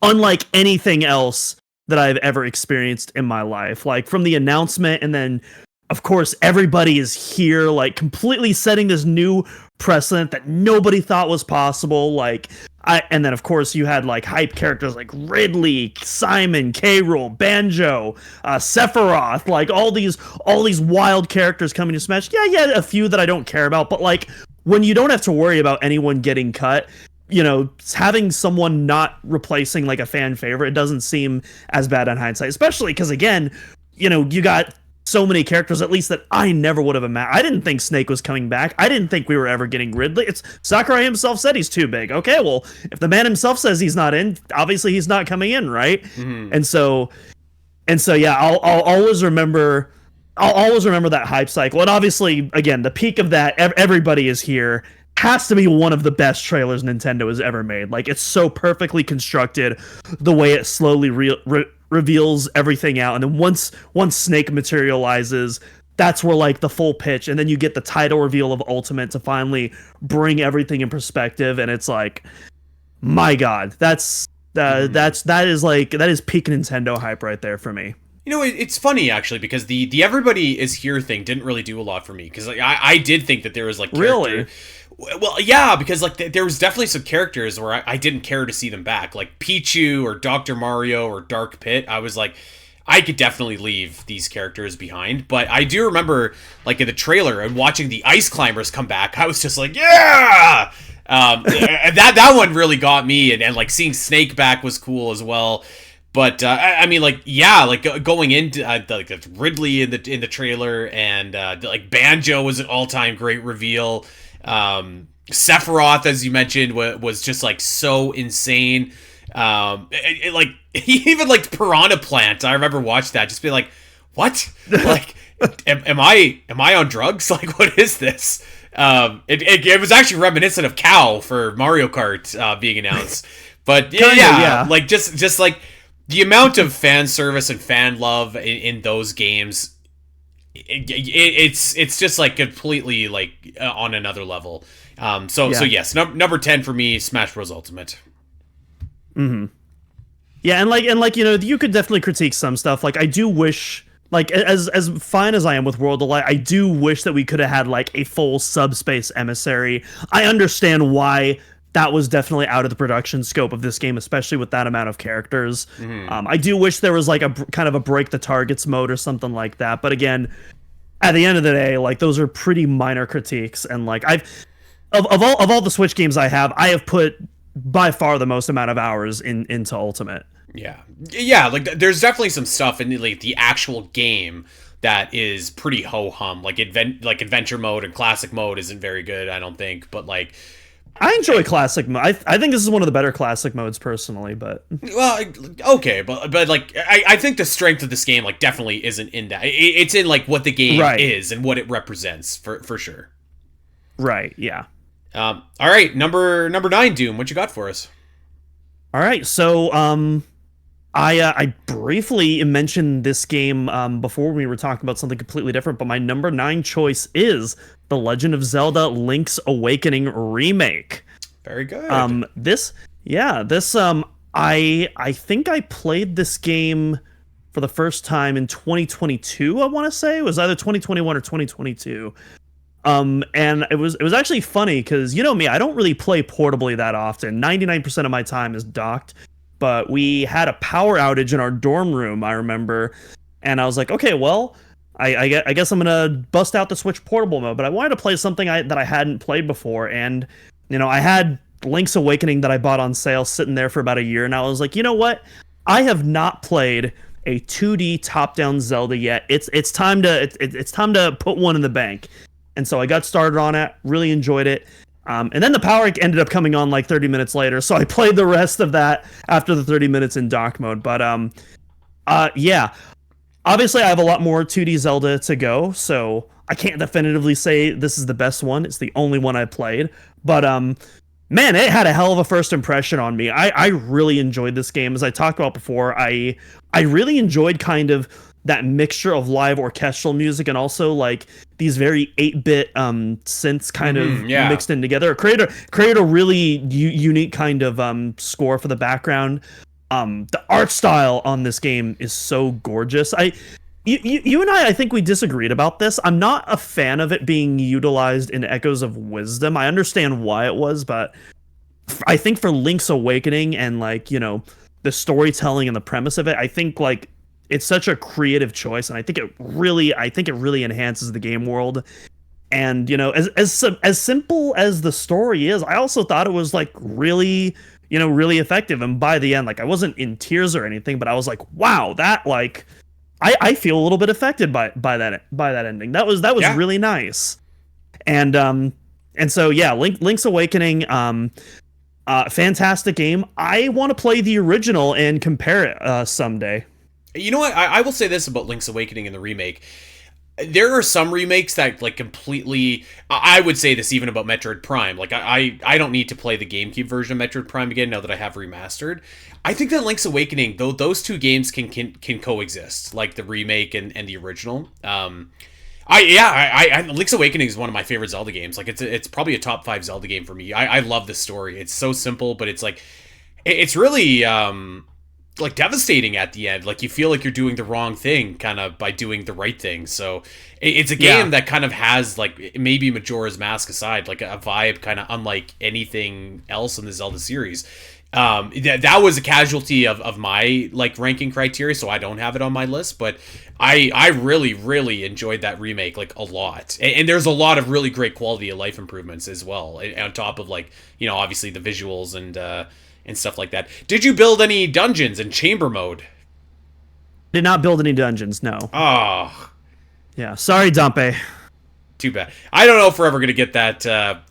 unlike anything else that I've ever experienced in my life. Like, from the announcement, and then of course everybody is here, like completely setting this new precedent that nobody thought was possible. Like, and then of course you had like hype characters like Ridley, Simon, K. Rool, Banjo, Sephiroth, like all these wild characters coming to Smash. Yeah, a few that I don't care about, but like when you don't have to worry about anyone getting cut, you know, having someone not replacing like a fan favorite, it doesn't seem as bad in hindsight, especially because, again, you know, you got so many characters, at least, that I never would have imagined. I didn't think Snake was coming back. I didn't think we were ever getting Ridley. It's Sakurai himself said he's too big. Okay, well, if the man himself says he's not in, obviously he's not coming in, right? Mm-hmm. And so yeah, I'll always remember that hype cycle. And obviously, again, the peak of that, everybody is here, has to be one of the best trailers Nintendo has ever made. Like, it's so perfectly constructed, the way it slowly reveals everything out, and then once Snake materializes, that's where like the full pitch, and then you get the title reveal of Ultimate to finally bring everything in perspective, and it's like, my god, that is peak Nintendo hype right there for me. You know, it's funny, actually, because the everybody is here thing didn't really do a lot for me, because like, I did think that there was like really. Well, yeah, because like there was definitely some characters where I didn't care to see them back, like Pichu or Dr. Mario or Dark Pit. I was like, I could definitely leave these characters behind. But I do remember, like, in the trailer and watching the Ice Climbers come back, I was just like, yeah! That one really got me, and like seeing Snake back was cool as well. But I mean, like, yeah, like going into like Ridley in the trailer, and like Banjo was an all-time great reveal. Sephiroth, as you mentioned, was just like so insane. Like, he even liked Piranha Plant. I remember watching that, just be like, what? Like, am I on drugs? Like, what is this? It was actually reminiscent of Cow for Mario Kart being announced. But yeah, like just like the amount of fan service and fan love in those games. It's just like completely like on another level. So yes, number 10 for me, Smash Bros. Ultimate. Mm-hmm. Yeah, and like you know, you could definitely critique some stuff. Like, I do wish like as fine as I am with World of Light, I do wish that we could have had like a full subspace emissary. I understand why that was definitely out of the production scope of this game, especially with that amount of characters. I do wish there was like a kind of a break the targets mode or something like that. But again, at the end of the day, like those are pretty minor critiques, and like of all the Switch games I have put by far the most amount of hours into Ultimate. Yeah, like there's definitely some stuff in like the actual game that is pretty ho-hum. Like adventure mode and classic mode isn't very good, I don't think, but like I enjoy classic mode. I think this is one of the better classic modes personally, but well, okay, but like I think the strength of this game like definitely isn't in that. It's in like what the game is and what it represents for sure. Right. Yeah. All right, number 9, Doom. What you got for us? All right, so I briefly mentioned this game before we were talking about something completely different, but my number 9 choice is The Legend of Zelda: Link's Awakening remake. Very good. I think I played this game for the first time in 2022. I want to say it was either 2021 or 2022. And it was actually funny because, you know me, I don't really play portably that often. 99% of my time is docked, but we had a power outage in our dorm room, I remember, and I was like, okay, well, I guess I'm gonna bust out the Switch portable mode, but I wanted to play something that I hadn't played before, and you know, I had Link's Awakening that I bought on sale sitting there for about a year, and I was like, you know what, I have not played a 2D top-down Zelda yet. It's time to put one in the bank. And so I got started on it, really enjoyed it. And then the power ended up coming on like 30 minutes later, so I played the rest of that after the 30 minutes in dock mode. But yeah, obviously I have a lot more 2D Zelda to go, so I can't definitively say this is the best one. It's the only one I played. But man, it had a hell of a first impression on me. I really enjoyed this game. As I talked about before, I really enjoyed kind of that mixture of live orchestral music and also like these very 8-bit synths kind of mixed in together. Create a really unique kind of score for the background. The art style on this game is so gorgeous. You and I think we disagreed about this. I'm not a fan of it being utilized in Echoes of Wisdom. I understand why it was, but I think for Link's Awakening and like, you know, the storytelling and the premise of it, I think like it's such a creative choice, and I think it really enhances the game world. And you know, as simple as the story is, I also thought it was like really effective. And by the end, like I wasn't in tears or anything, but I was like, wow, that like I feel a little bit affected by that ending. That was really nice. And so yeah, Link's Awakening, fantastic game. I want to play the original and compare it someday. You know what? I will say this about Link's Awakening and the remake. There are some remakes that like completely... I would say this even about Metroid Prime. Like I don't need to play the GameCube version of Metroid Prime again now that I have remastered. I think that Link's Awakening, though, those two games can coexist, like the remake and the original. Link's Awakening is one of my favorite Zelda games. Like it's probably a top 5 Zelda game for me. I love the story. It's so simple, but it's like it's really like devastating at the end. Like you feel like you're doing the wrong thing kind of by doing the right thing. So it's a game that kind of has like maybe Majora's Mask aside, like a vibe kind of unlike anything else in the Zelda series. That was a casualty of my like ranking criteria, so I don't have it on my list, but I really enjoyed that remake like a lot. And there's a lot of really great quality of life improvements as well, on top of like, you know, obviously the visuals and stuff like that. Did you build any dungeons in chamber mode? Did not build any dungeons, no. Oh. Yeah, sorry, Dumpe. Too bad. I don't know if we're ever going to get that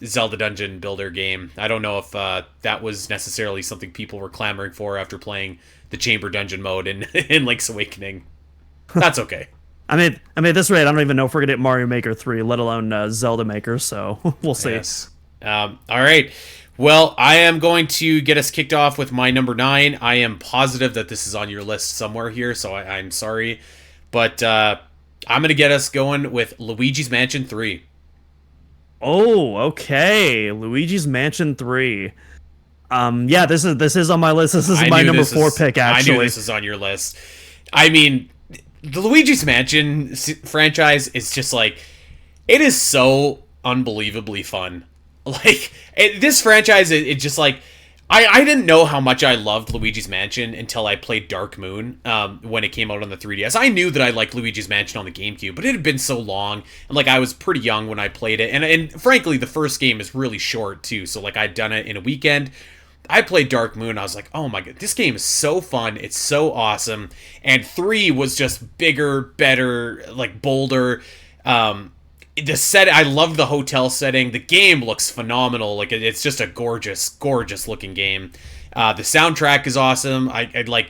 Zelda Dungeon Builder game. I don't know if that was necessarily something people were clamoring for after playing the Chamber Dungeon mode in Link's Awakening. That's okay. I mean, at this rate, I don't even know if we're going to get Mario Maker 3, let alone Zelda Maker, so we'll see. Yes. All right. Well, I am going to get us kicked off with my number 9. I am positive that this is on your list somewhere here, so I'm sorry. But I'm going to get us going with Luigi's Mansion 3. Oh, okay. Luigi's Mansion 3. Yeah, this is on my list. This is my number 4 pick, actually. I knew this is on your list. I mean, the Luigi's Mansion franchise is just like, it is so unbelievably fun. Like, this franchise, it just like, I didn't know how much I loved Luigi's Mansion until I played Dark Moon when it came out on the 3DS. I knew that I liked Luigi's Mansion on the GameCube, but it had been so long, and like I was pretty young when I played it, and frankly, the first game is really short too, so like I'd done it in a weekend. I played Dark Moon, I was like, oh my god, this game is so fun, it's so awesome, and 3 was just bigger, better, like bolder. The set, I love the hotel setting. The game looks phenomenal. Like, it's just a gorgeous, gorgeous looking game. The soundtrack is awesome. I like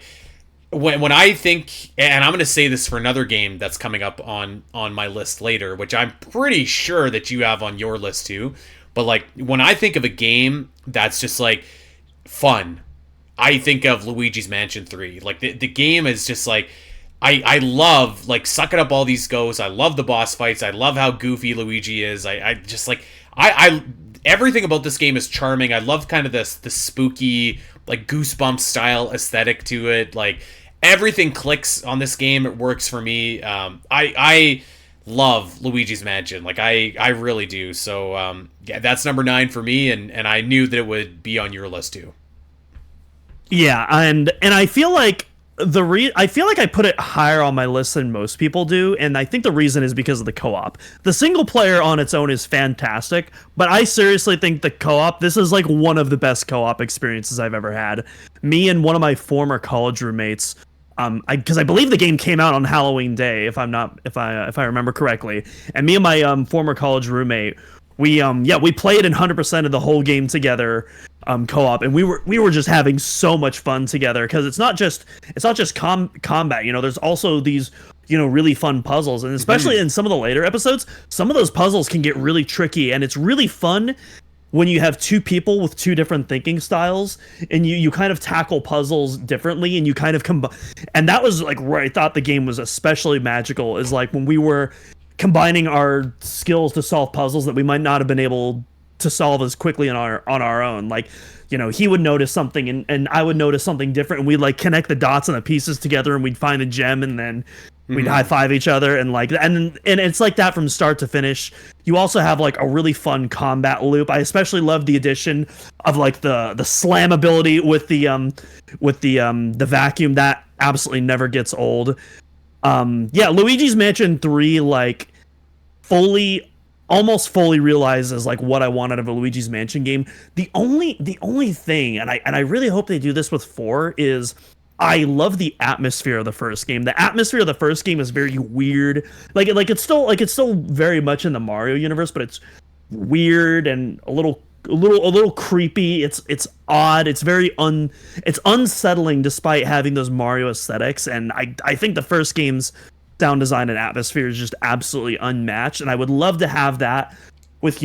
when I think, and I'm gonna say this for another game that's coming up on my list later, which I'm pretty sure that you have on your list too. But like, when I think of a game that's just like fun, I think of Luigi's Mansion 3. Like, the game is just like, I love, like, sucking up all these ghosts. I love the boss fights. I love how goofy Luigi is. I just, like, everything about this game is charming. I love kind of this spooky, like, Goosebumps style aesthetic to it. Like, everything clicks on this game. It works for me. I love Luigi's Mansion. Like, I really do. So, yeah, that's number 9 for me, and I knew that it would be on your list too. Yeah, and I feel like I feel like I put it higher on my list than most people do, and I think the reason is because of the co-op. The single player on its own is fantastic, but I seriously think the co-op, this is like one of the best co-op experiences I've ever had. Me and one of my former college roommates, because I believe the game came out on Halloween Day, if I remember correctly, and me and my former college roommate, we played in 100% of the whole game together, co-op, and we were just having so much fun together, because it's not just combat, there's also these really fun puzzles, and especially in some of the later episodes, some of those puzzles can get really tricky, and it's really fun when you have two people with two different thinking styles, and you kind of tackle puzzles differently, and you kind of combine. And that was like where I thought the game was especially magical, is like when we were combining our skills to solve puzzles that we might not have been able to solve as quickly on our own. Like, he would notice something and I would notice something different, and we'd like connect the dots and the pieces together, and we'd find a gem, and then we'd high five each other, and like, and it's like that from start to finish. You also have like a really fun combat loop. I especially love the addition of like the slam ability with the vacuum. That absolutely never gets old. Luigi's Mansion 3 like almost fully realizes like what I wanted of a Luigi's Mansion game. The only thing, and I really hope they do this with 4, is I love the atmosphere of the first game. The atmosphere of the first game is very weird. Like it's still very much in the Mario universe, but it's weird and a little creepy. It's odd. It's it's unsettling despite having those Mario aesthetics. And I think the first game's sound design and atmosphere is just absolutely unmatched. And I would love to have that with,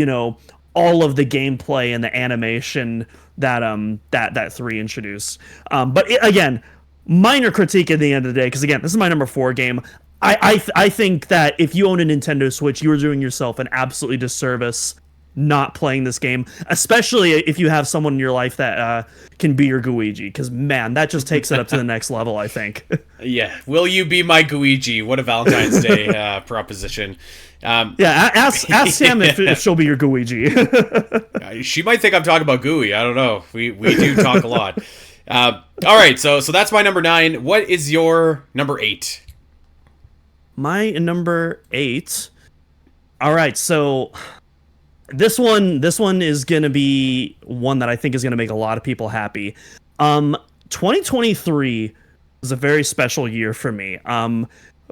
all of the gameplay and the animation that 3 introduced. Again, minor critique at the end of the day, because again, this is my number 4 game. I think that if you own a Nintendo Switch, you are doing yourself an absolutely disservice not playing this game, especially if you have someone in your life that can be your Guigi, because man, that just takes it up to the next level, I think. Yeah, will you be my Guigi? What a Valentine's Day proposition. Ask Sam if she'll be your Guigi. She might think I'm talking about Gooey. I don't know. We do talk a lot. All right, so that's my number 9. What is your number 8? My number 8. All right, so this one is gonna be one that I think is gonna make a lot of people happy. 2023 was a very special year for me.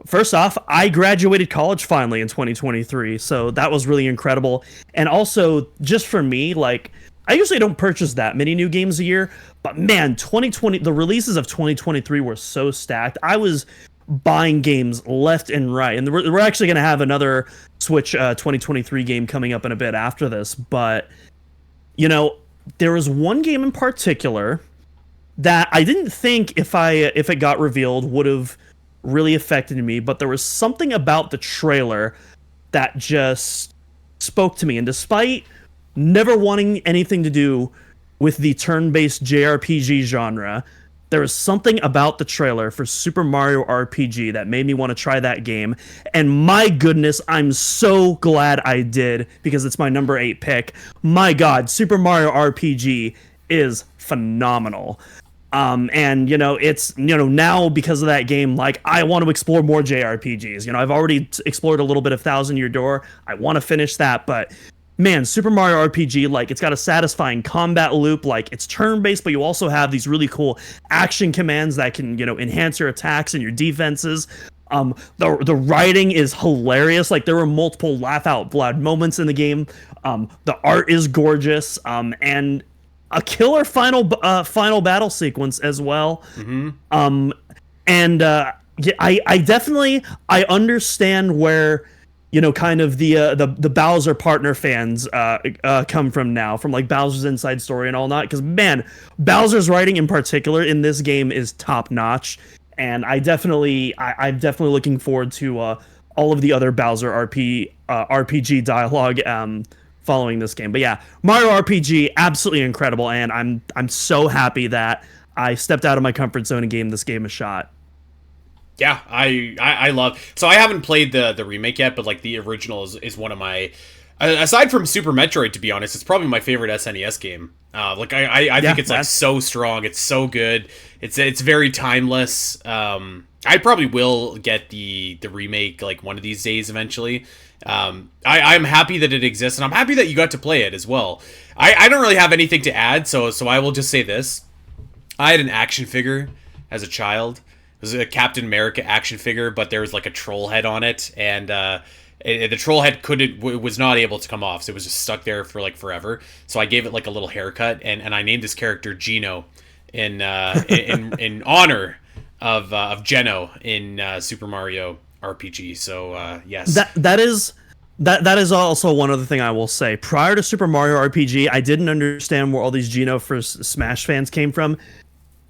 First off, I graduated college finally in 2023, so that was really incredible. And also, just for me, like, I usually don't purchase that many new games a year, but man, the releases of 2023 were so stacked. I was buying games left and right, and we're actually going to have another Switch 2023 game coming up in a bit after this, but there was one game in particular that I didn't think if it got revealed would have really affected me, but there was something about the trailer that just spoke to me, and despite never wanting anything to do with the turn-based JRPG genre, there was something about the trailer for Super Mario RPG that made me want to try that game. And my goodness, I'm so glad I did, because it's my number 8 pick. My God, Super Mario RPG is phenomenal. And it's now, because of that game, like, I want to explore more JRPGs. I've already explored a little bit of Thousand Year Door. I want to finish that, but man, Super Mario RPG, like, it's got a satisfying combat loop. Like, it's turn-based, but you also have these really cool action commands that can, enhance your attacks and your defenses. The writing is hilarious. Like, there were multiple laugh out loud moments in the game. The art is gorgeous. And a killer final battle sequence as well. Mm-hmm. Yeah, I definitely understand where kind of the Bowser partner fans come from now, from like Bowser's Inside Story and all that, because man, Bowser's writing in particular in this game is top notch, and I'm definitely looking forward to all of the other Bowser RPG dialogue following this game. But yeah, Mario RPG, absolutely incredible, and I'm so happy that I stepped out of my comfort zone and gave this game a shot. Yeah, I love. So I haven't played the remake yet, but like the original is one of my, aside from Super Metroid, to be honest, it's probably my favorite SNES game. Like I think it's like so strong, it's so good, it's very timeless. I probably will get the remake like one of these days eventually. I'm happy that it exists, and I'm happy that you got to play it as well. I don't really have anything to add, so I will just say this: I had an action figure as a child. It was a Captain America action figure, but there was like a troll head on it, and the troll head was not able to come off, so it was just stuck there for like forever. So I gave it like a little haircut, and I named this character Geno in honor of Geno in Super Mario RPG. So yes, that is also one other thing I will say. Prior to Super Mario RPG, I didn't understand where all these Geno for Smash fans came from.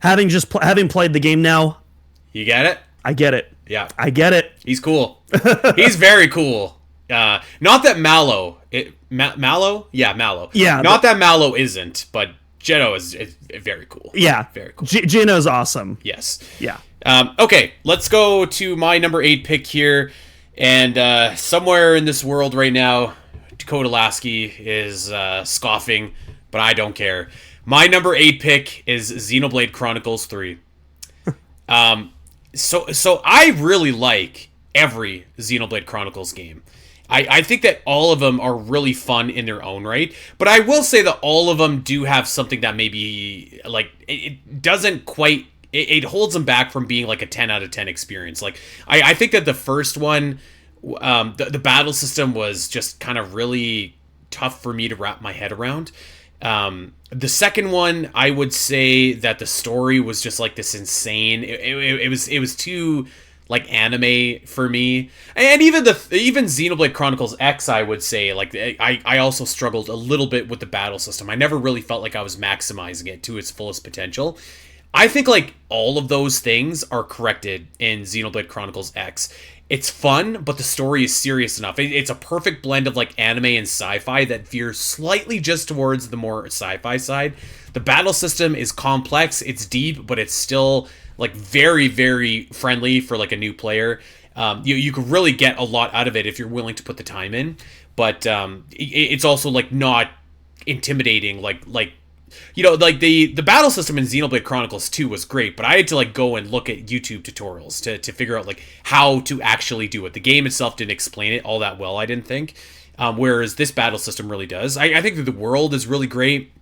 Having played the game now, you get it? I get it. Yeah. I get it. He's cool. He's very cool. Not that Mallow... Mallow? Yeah, Mallow. Yeah. Not that Mallow isn't, but Geno is very cool. Yeah. Very cool. Geno's awesome. Yes. Yeah. Okay, let's go to my number 8 pick here. And somewhere in this world right now, Dakota Lasky is scoffing, but I don't care. My number 8 pick is Xenoblade Chronicles 3. So I really like every Xenoblade Chronicles game. I think that all of them are really fun in their own right, but I will say that all of them do have something that maybe, like, it doesn't quite, it holds them back from being like a 10 out of 10 experience. Like, I think that the first one, the battle system was just kind of really tough for me to wrap my head around. The second one, I would say that the story was just like this insane. It was too like anime for me, and even Xenoblade Chronicles X, I would say, like, I also struggled a little bit with the battle system. I never really felt like I was maximizing it to its fullest potential. I think like all of those things are corrected in Xenoblade Chronicles X. It's fun, but the story is serious enough. It's a perfect blend of like anime and sci-fi that veers slightly just towards the more sci-fi side. The battle system is complex, it's deep, but it's still like very, very friendly for like a new player. You could really get a lot out of it if you're willing to put the time in, but it's also like not intimidating like like the battle system in Xenoblade Chronicles 2 was great, but I had to like go and look at YouTube tutorials to figure out like how to actually do it. The game itself didn't explain it all that well, I didn't think. Whereas this battle system really does. I think that the world is really great.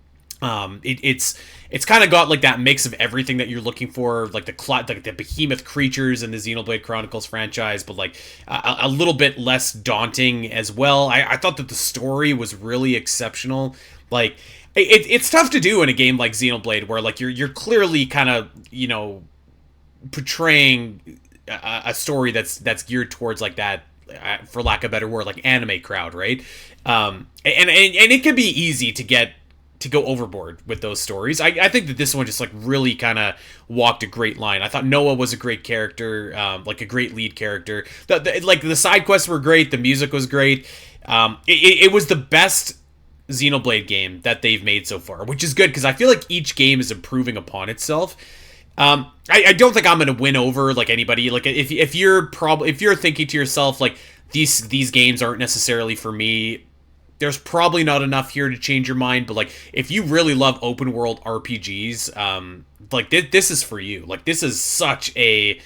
It's kind of got like that mix of everything that you're looking for, like the behemoth creatures in the Xenoblade Chronicles franchise, but like a little bit less daunting as well. I thought that the story was really exceptional. Like, it's tough to do in a game like Xenoblade, where like you're clearly kind of, portraying a story that's geared towards like that, for lack of a better word, like anime crowd, right? And it can be easy to go overboard with those stories. I think that this one just like really kind of walked a great line. I thought Noah was a great character, like a great lead character. The side quests were great. The music was great. It was the best Xenoblade game that they've made so far, which is good because I feel like each game is improving upon itself. I don't think I'm going to win over like anybody. Like if you're thinking to yourself like these games aren't necessarily for me, there's probably not enough here to change your mind. But like if you really love open world RPGs, like this is for you. Like this is such a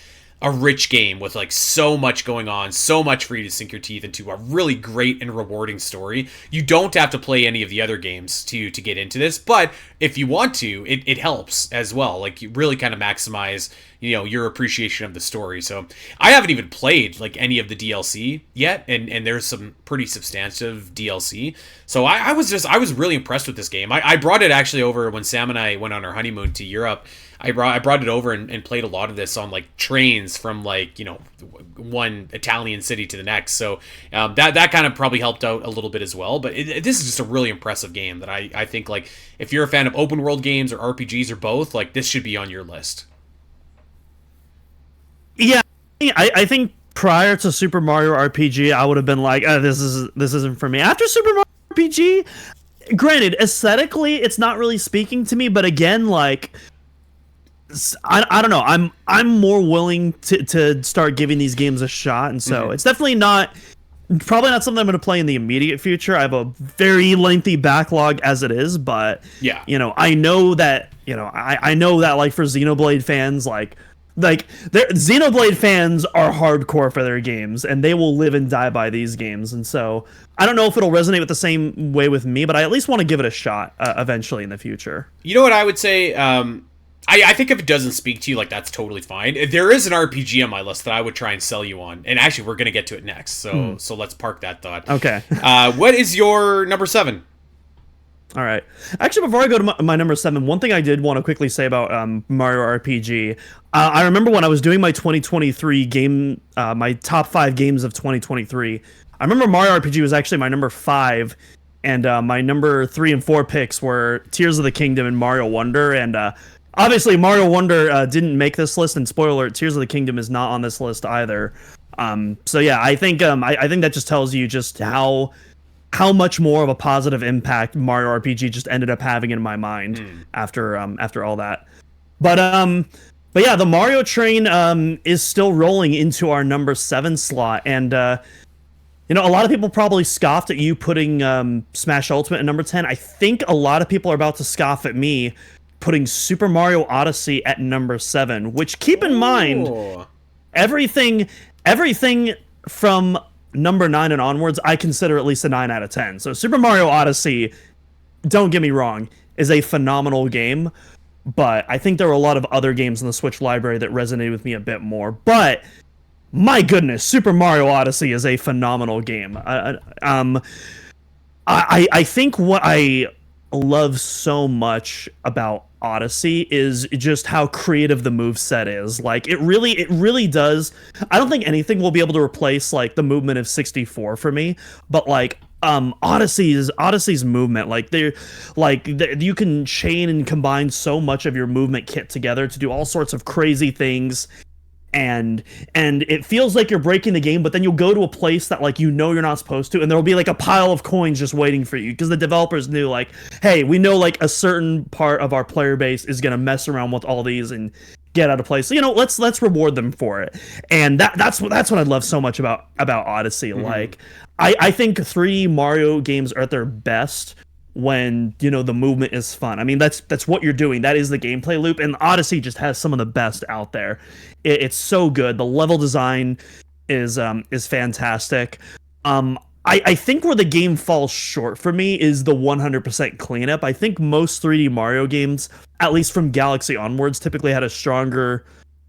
rich game with like so much going on, so much for you to sink your teeth into, a really great and rewarding story. You don't have to play any of the other games to get into this, but if you want to, it helps as well. Like you really kind of maximize, you know, your appreciation of the story. So I haven't even played like any of the DLC yet, and there's some pretty substantive DLC. So I was really impressed with this game. I brought it actually over when Sam and I went on our honeymoon to Europe. I brought it over and played a lot of this on like trains from like, you know, one Italian city to the next. So that kind of probably helped out a little bit as well. But this is just a really impressive game that I think like if you're a fan of open world games or RPGs or both, like this should be on your list. Yeah, I think prior to Super Mario RPG, I would have been like, this isn't for me. After Super Mario RPG, granted, aesthetically, it's not really speaking to me, but again, like, I don't know. I'm more willing to start giving these games a shot, and so it's definitely probably not something I'm going to play in the immediate future. I have a very lengthy backlog as it is, but yeah, you know, I know that I know that like for Xenoblade fans, like Xenoblade fans are hardcore for their games, and they will live and die by these games. And so I don't know if it'll resonate with the same way with me, but I at least want to give it a shot eventually in the future. You know what I would say? I think if it doesn't speak to you, like that's totally fine. There is an RPG on my list that I would try and sell you on, and actually we're gonna get to it next. So let's park that thought. Okay. What is your number 7? All right. Actually, before I go to my number 7, one thing I did want to quickly say about Mario RPG. I remember when I was doing my 2023 game, my top 5 games of 2023. I remember Mario RPG was actually my number 5, and my number 3 and 4 picks were Tears of the Kingdom and Mario Wonder. And obviously, Mario Wonder didn't make this list, and spoiler alert, Tears of the Kingdom is not on this list either. So yeah, I think that just tells you just how much more of a positive impact Mario RPG just ended up having in my mind after all that. But yeah, the Mario train is still rolling into our number 7 slot, and you know, a lot of people probably scoffed at you putting Smash Ultimate at number 10. I think a lot of people are about to scoff at me putting Super Mario Odyssey at number 7, which, keep in mind, everything from number 9 and onwards, I consider at least a 9 out of 10. So Super Mario Odyssey, don't get me wrong, is a phenomenal game, but I think there were a lot of other games in the Switch library that resonated with me a bit more. But my goodness, Super Mario Odyssey is a phenomenal game. I think what I love so much about Odyssey is just how creative the moveset is. Like it really does. I don't think anything will be able to replace like the movement of 64 for me, but like Odyssey's movement, like you can chain and combine so much of your movement kit together to do all sorts of crazy things. And it feels like you're breaking the game, but then you'll go to a place that like you're not supposed to, and there'll be like a pile of coins just waiting for you because the developers knew like, hey, we know like a certain part of our player base is gonna mess around with all these and get out of place. So, you know, let's reward them for it. And that's what I love so much about Odyssey. Like I think 3D Mario games are at their best when, you know, the movement is fun. I mean, that's what you're doing. That is the gameplay loop, and Odyssey just has some of the best out there. It's so good. The level design is fantastic. I think where the game falls short for me is the 100% cleanup. I think most 3D Mario games, at least from Galaxy onwards, typically had a stronger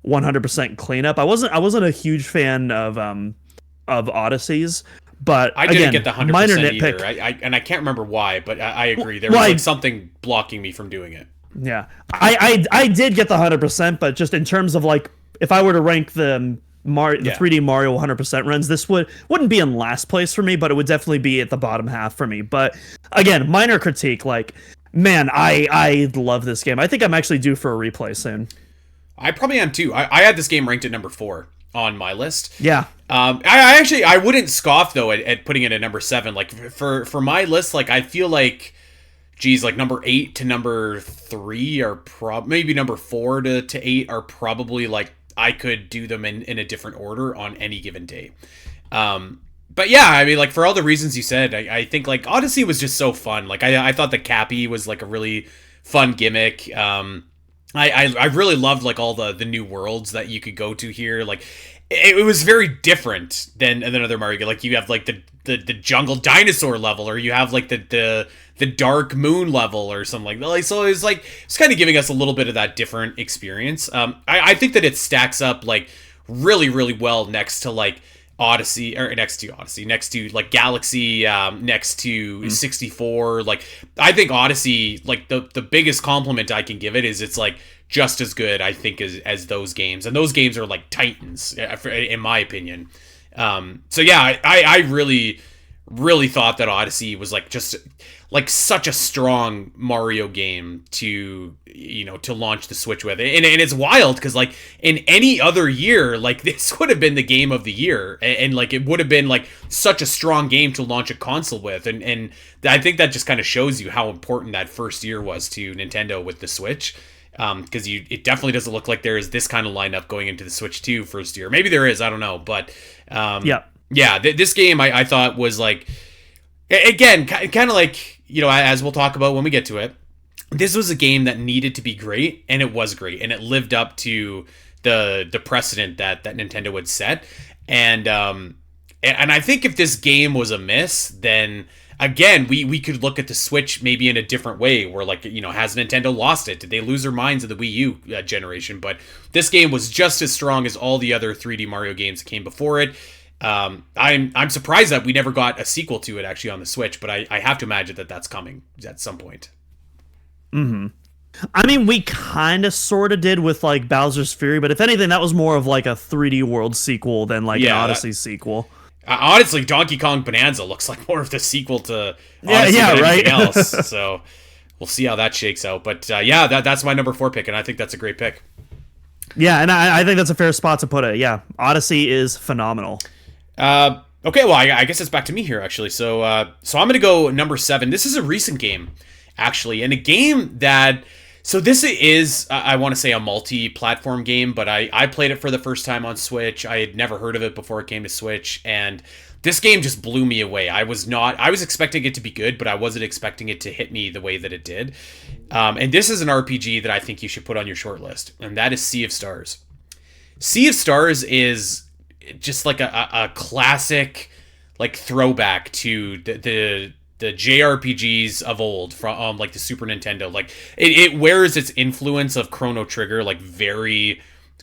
100% cleanup. I wasn't a huge fan of Odyssey's. But I didn't again, get the 100% minor either. nitpick. And I can't remember why, but I agree. There was like something blocking me from doing it. Yeah, I did get the 100%, but just in terms of like, if I were to rank the 3D Mario 100% runs, this wouldn't be in last place for me, but it would definitely be at the bottom half for me. But again, minor critique. Like, man, I love this game. I think I'm actually due for a replay soon. I probably am too. I had this game ranked at number 4 on my list. Yeah. I wouldn't scoff though at putting it at number 7. Like for my list, like I feel like geez, like number 8 to number 3 are maybe number 4 to 8 are probably like I could do them in a different order on any given day. But yeah, I mean, like for all the reasons you said, I think like Odyssey was just so fun. Like I thought the Cappy was like a really fun gimmick. I really loved like all the new worlds that you could go to here. Like it was very different than other Mario. Like you have like the jungle dinosaur level, or you have like the dark moon level or something like that. So it's kind of giving us a little bit of that different experience. I think that it stacks up like really, really well next to like Odyssey, or next to like Galaxy, next to 64. Like I think Odyssey, like the biggest compliment I can give it is it's like just as good, I think, as those games, and those games are like titans in my opinion. So yeah, I really, really thought that Odyssey was like just like such a strong Mario game to launch the Switch with. And it's wild because like in any other year, like this would have been the game of the year, and like it would have been like such a strong game to launch a console with. And I think that just kind of shows you how important that first year was to Nintendo with the Switch. Because it definitely doesn't look like there is this kind of lineup going into the Switch 2 first year. Maybe there is, I don't know. But this game I thought was like, again, kind of like, as we'll talk about when we get to it, this was a game that needed to be great, and it was great, and it lived up to the precedent that Nintendo had set. And I think if this game was a miss, then again, we could look at the Switch maybe in a different way, where like, has Nintendo lost it? Did they lose their minds of the Wii U generation? But this game was just as strong as all the other 3D Mario games that came before it. I'm surprised that we never got a sequel to it actually on the Switch, but I have to imagine that that's coming at some point. Mm-hmm. I mean, we kind of sort of did with like Bowser's Fury, but if anything, that was more of like a 3D World sequel than like an Odyssey sequel. Honestly, Donkey Kong Bonanza looks like more of the sequel to Odyssey than anything else. So we'll see how that shakes out. But that's my number 4 pick, and I think that's a great pick. Yeah, and I think that's a fair spot to put it. Yeah, Odyssey is phenomenal. Okay, well, I guess it's back to me here, actually. So I'm going to go number 7. This is a recent game, actually, and a game that... So this is, I want to say, a multi-platform game, but I played it for the first time on Switch. I had never heard of it before it came to Switch, and this game just blew me away. I was expecting it to be good, but I wasn't expecting it to hit me the way that it did. And this is an RPG that I think you should put on your short list, and that is Sea of Stars. Sea of Stars is just like a classic, like, throwback to the JRPGs of old from like the Super Nintendo. Like it wears its influence of Chrono Trigger like very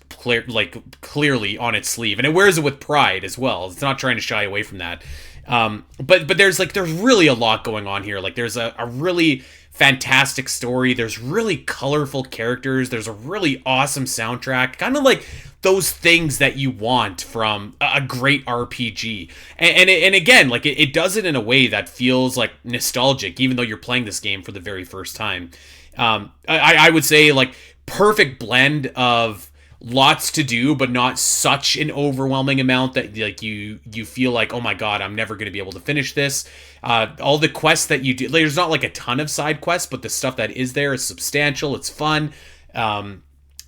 clearly on its sleeve, and it wears it with pride as well. It's not trying to shy away from that. But there's really a lot going on here. Like there's a really fantastic story. There's really colorful characters. There's a really awesome soundtrack. Kind of like those things that you want from a great RPG. And again, like it does it in a way that feels like nostalgic, even though you're playing this game for the very first time. I would say like perfect blend of lots to do, but not such an overwhelming amount that like you feel like, oh my god, I'm never going to be able to finish this. All the quests that you do, there's not like a ton of side quests, but the stuff that is there is substantial. It's fun.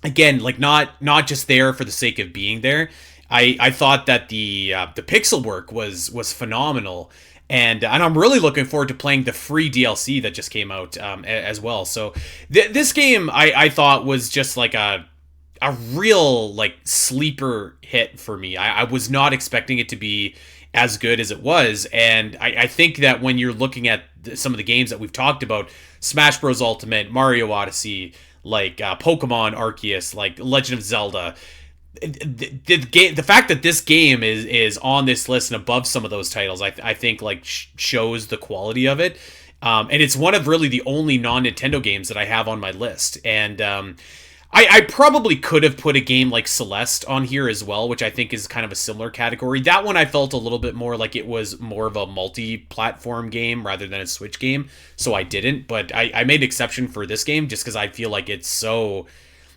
Again, like not just there for the sake of being there. I thought that the pixel work was phenomenal. And I'm really looking forward to playing the free DLC that just came out as well. So this game I thought was just like a real like sleeper hit for me. I was not expecting it to be as good as it was, and I think that when you're looking at some of the games that we've talked about, Smash Bros. Ultimate, Mario Odyssey, like Pokemon Arceus, like Legend of Zelda, the fact that this game is on this list and above some of those titles, I think like shows the quality of it. And it's one of really the only non-Nintendo games that I have on my list. And I probably could have put a game like Celeste on here as well, which I think is kind of a similar category. That one I felt a little bit more like it was more of a multi-platform game rather than a Switch game, so I didn't. But I made exception for this game just because I feel like it's so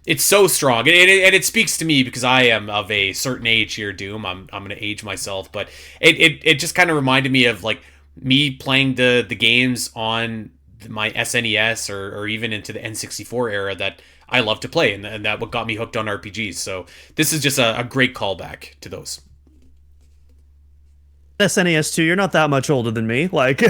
strong, and it speaks to me because I am of a certain age here, Doom. I'm going to age myself, but it just kind of reminded me of like me playing the games on my SNES or even into the N64 era that I love to play, and that what got me hooked on RPGs. So this is just a great callback to those. SNES 2, you're not that much older than me. Like,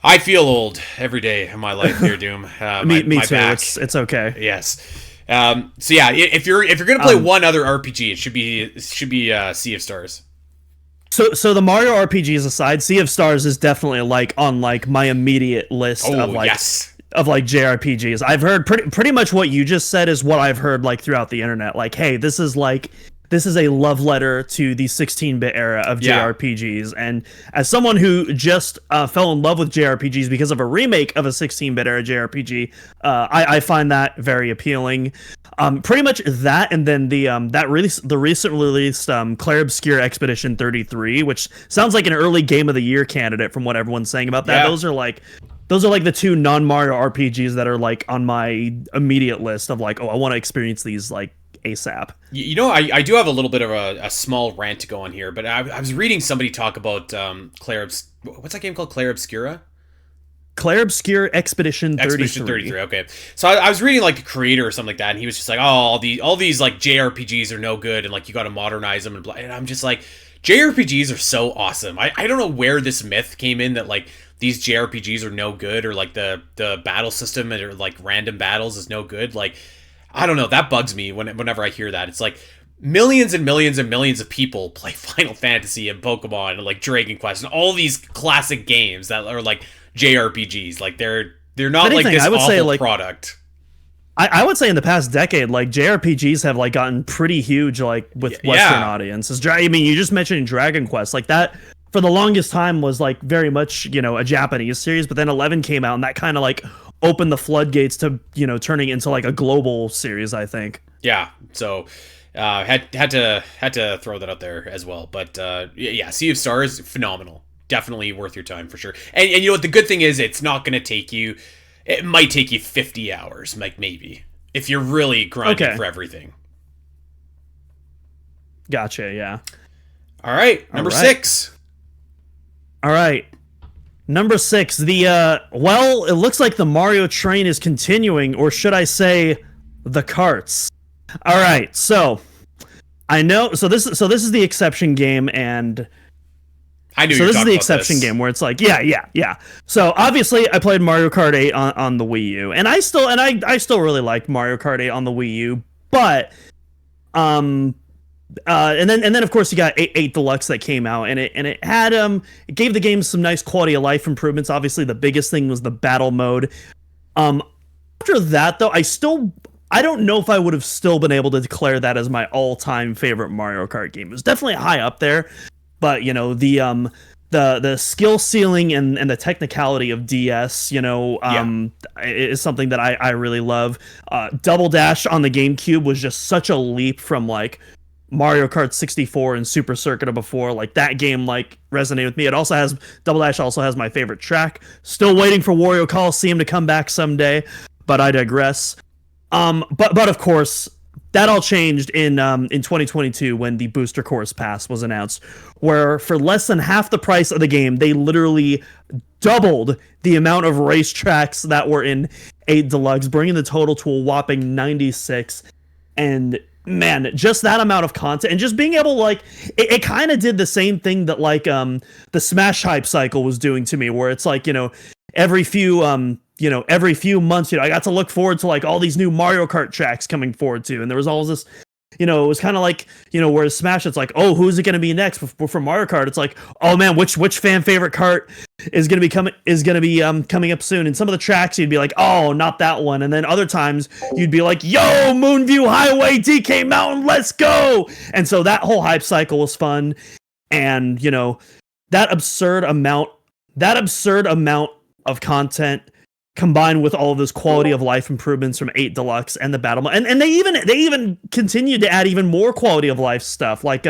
I feel old every day of my life here, Doom. me my too. back. It's okay. Yes. So yeah, if you're gonna play one other RPG, it should be Sea of Stars. So the Mario RPGs aside, Sea of Stars is definitely like on like my immediate list of like yes. of like JRPGs. I've heard pretty much what you just said is what I've heard like throughout the internet. Like, hey, this is a love letter to the 16-bit era of JRPGs. And as someone who just fell in love with JRPGs because of a remake of a 16-bit era JRPG, I find that very appealing. Pretty much that, and then the recently released Clair Obscur Expedition 33, which sounds like an early Game of the Year candidate from what everyone's saying about that. Yeah. Those are like the two non-Mario RPGs that are like on my immediate list of like, oh, I want to experience these like ASAP. You know, I do have a little bit of a small rant to go on here, but I was reading somebody talk about what's that game called? Clair Obscura? Clair Obscur Expedition 33. Expedition 33, okay. So I was reading like the creator or something like that, and he was just like, oh, all these like JRPGs are no good, and like you got to modernize them, and I'm just like, JRPGs are so awesome. I don't know where this myth came in that like these JRPGs are no good, or like the battle system or like random battles is no good. Like, I don't know, that bugs me whenever I hear that. It's like millions and millions and millions of people play Final Fantasy and Pokemon and like Dragon Quest and all these classic games that are like JRPGs. Like they're not like this awful product. I would say in the past decade, like JRPGs have like gotten pretty huge, like with Western audiences. I mean, you just mentioned Dragon Quest, like that for the longest time was like very much, you know, a Japanese series, but then 11 came out and that kind of like opened the floodgates to, you know, turning into like a global series, I think. Yeah. So had to throw that out there as well. But yeah, Sea of Stars, phenomenal. Definitely worth your time for sure. And you know what, the good thing is it's not going to take you, it might take you 50 hours, like maybe, if you're really grinding for everything. Gotcha, yeah. All right, number 6. All right. Number 6, well, it looks like the Mario train is continuing, or should I say, the carts. All right, so I know, so this is the exception game, and I knew so this is the exception game where it's like, yeah. So obviously, I played Mario Kart 8 on the Wii U, and I still really liked Mario Kart 8 on the Wii U, but and then of course you got 8 Deluxe that came out, and it had it gave the game some nice quality of life improvements. Obviously, the biggest thing was the battle mode. After that though, I don't know if I would have still been able to declare that as my all-time favorite Mario Kart game. It was definitely high up there, but you know, the skill ceiling and the technicality of DS, you know, is something that I really love. Double Dash on the GameCube was just such a leap from like Mario Kart 64 and Super Circuit of before. Like that game like resonated with me. It also has Double Dash also has my favorite track. Still waiting for Wario Coliseum to come back someday, but I digress. But of course, that all changed in 2022 when the Booster Course Pass was announced, where for less than half the price of the game, they literally doubled the amount of racetracks that were in 8 Deluxe, bringing the total to a whopping 96. And man, just that amount of content and just being able to, like, it kind of did the same thing that like the Smash hype cycle was doing to me, where it's like, you know, every few months, you know, I got to look forward to like all these new Mario Kart tracks coming forward to, and there was all this, you know, it was kind of like, you know, whereas Smash, it's like, oh, who's it going to be next? For Mario Kart, it's like, oh man, which fan favorite kart is going to be coming up soon? And some of the tracks you'd be like, oh, not that one. And then other times you'd be like, yo, Moonview Highway, DK Mountain, let's go. And so that whole hype cycle was fun. And, you know, that absurd amount of content combined with all of this quality of life improvements from 8 Deluxe and the battle, and they even continued to add even more quality of life stuff. Like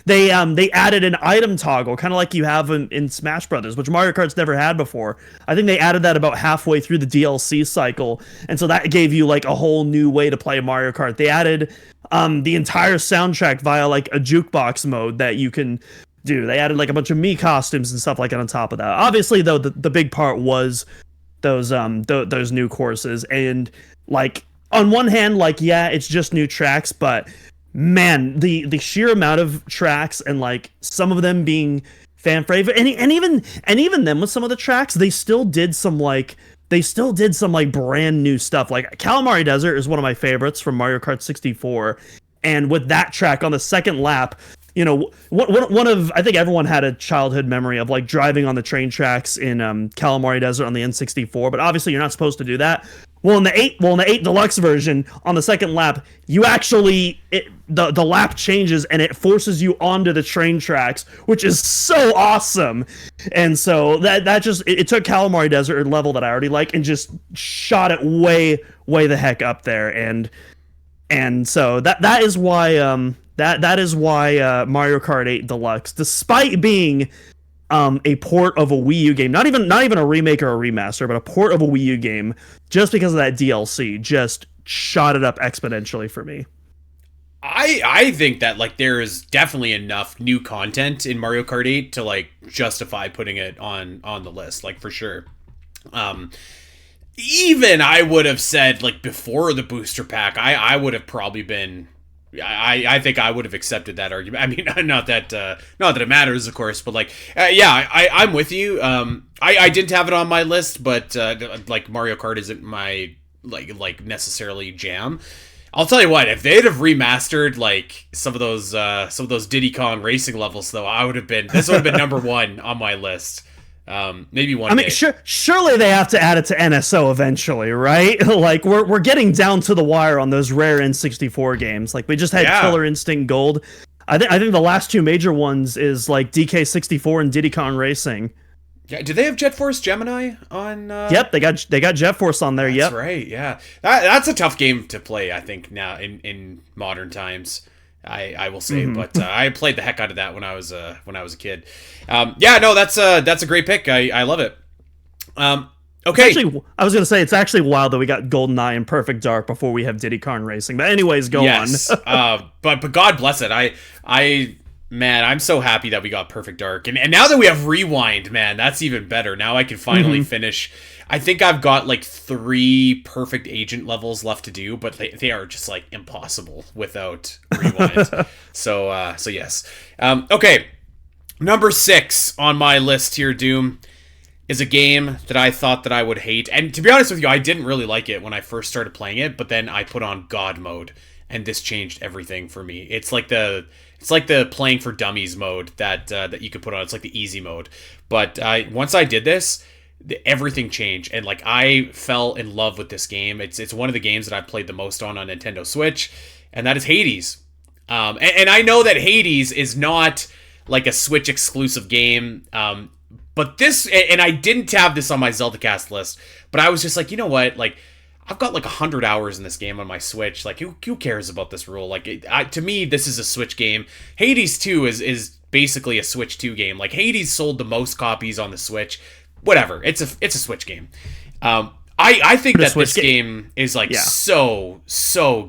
they added an item toggle, kind of like you have in Smash Brothers, which Mario Kart's never had before. I think they added that about halfway through the DLC cycle, and so that gave you like a whole new way to play Mario Kart. They added the entire soundtrack via like a jukebox mode that you can do. They added like a bunch of Mii costumes and stuff like that on top of that. Obviously, though, the big part was those new courses. And like on one hand, like yeah, it's just new tracks, but man, the sheer amount of tracks and like some of them being fan favorite, and even then with some of the tracks, they still did some like brand new stuff. Like Calamari Desert is one of my favorites from Mario Kart 64, and with that track on the second lap, you know, one of, I think everyone had a childhood memory of like driving on the train tracks in Calamari Desert on the N64, but obviously you're not supposed to do that. Well, in the 8 Deluxe version, on the second lap, you actually the lap changes and it forces you onto the train tracks, which is so awesome. And so that just it took Calamari Desert, a level that I already like, and just shot it way the heck up there. And so that is why Mario Kart 8 Deluxe, despite being a port of a Wii U game, not even a remake or a remaster, but a port of a Wii U game, just because of that DLC, just shot it up exponentially for me. I think that like there is definitely enough new content in Mario Kart 8 to like justify putting it on the list, like for sure. Even I would have said like before the booster pack, I would have probably been. I think I would have accepted that argument. I mean, not that it matters, of course, but like, yeah, I'm with you. I didn't have it on my list, but like Mario Kart isn't my like necessarily jam. I'll tell you what, if they'd have remastered like some of those Diddy Kong racing levels, though, this would have been number one on my list. Maybe one. I mean, surely they have to add it to NSO eventually, right? Like we're getting down to the wire on those rare N64 games. Like we just had Killer Instinct Gold. I think the last two major ones is like DK64 and Diddy Kong Racing. Yeah, do they have Jet Force Gemini on? Yep, they got Jet Force on there. That's right. Yeah, that's a tough game to play. I think now in modern times. I will say, but I played the heck out of that when I was a kid. Yeah, no, that's a great pick. I love it. Okay, actually, I was gonna say it's actually wild that we got GoldenEye and Perfect Dark before we have Diddy Kong Racing. But anyways, go on. but God bless it. Man, I'm so happy that we got Perfect Dark, and now that we have Rewind, man, that's even better. Now I can finally finish. I think I've got like 3 perfect agent levels left to do, but they are just like impossible without Rewind. so yes. Okay, number 6 on my list here, Doom, is a game that I thought that I would hate, and to be honest with you, I didn't really like it when I first started playing it, but then I put on God mode, and this changed everything for me. It's like the playing for dummies mode that you could put on. It's like the easy mode, but once I did this, everything changed, and like I fell in love with this game. It's one of the games that I've played the most on Nintendo Switch, and that is Hades. And I know that Hades is not like a Switch exclusive game, but this, and I didn't have this on my ZeldaCast list, but I was just like, you know what, like I've got like 100 hours in this game on my Switch. Like who cares about this rule? Like to me, this is a Switch game. Hades 2 is basically a Switch 2 game. Like Hades sold the most copies on the Switch. Whatever, it's a Switch game. I think that this game is like so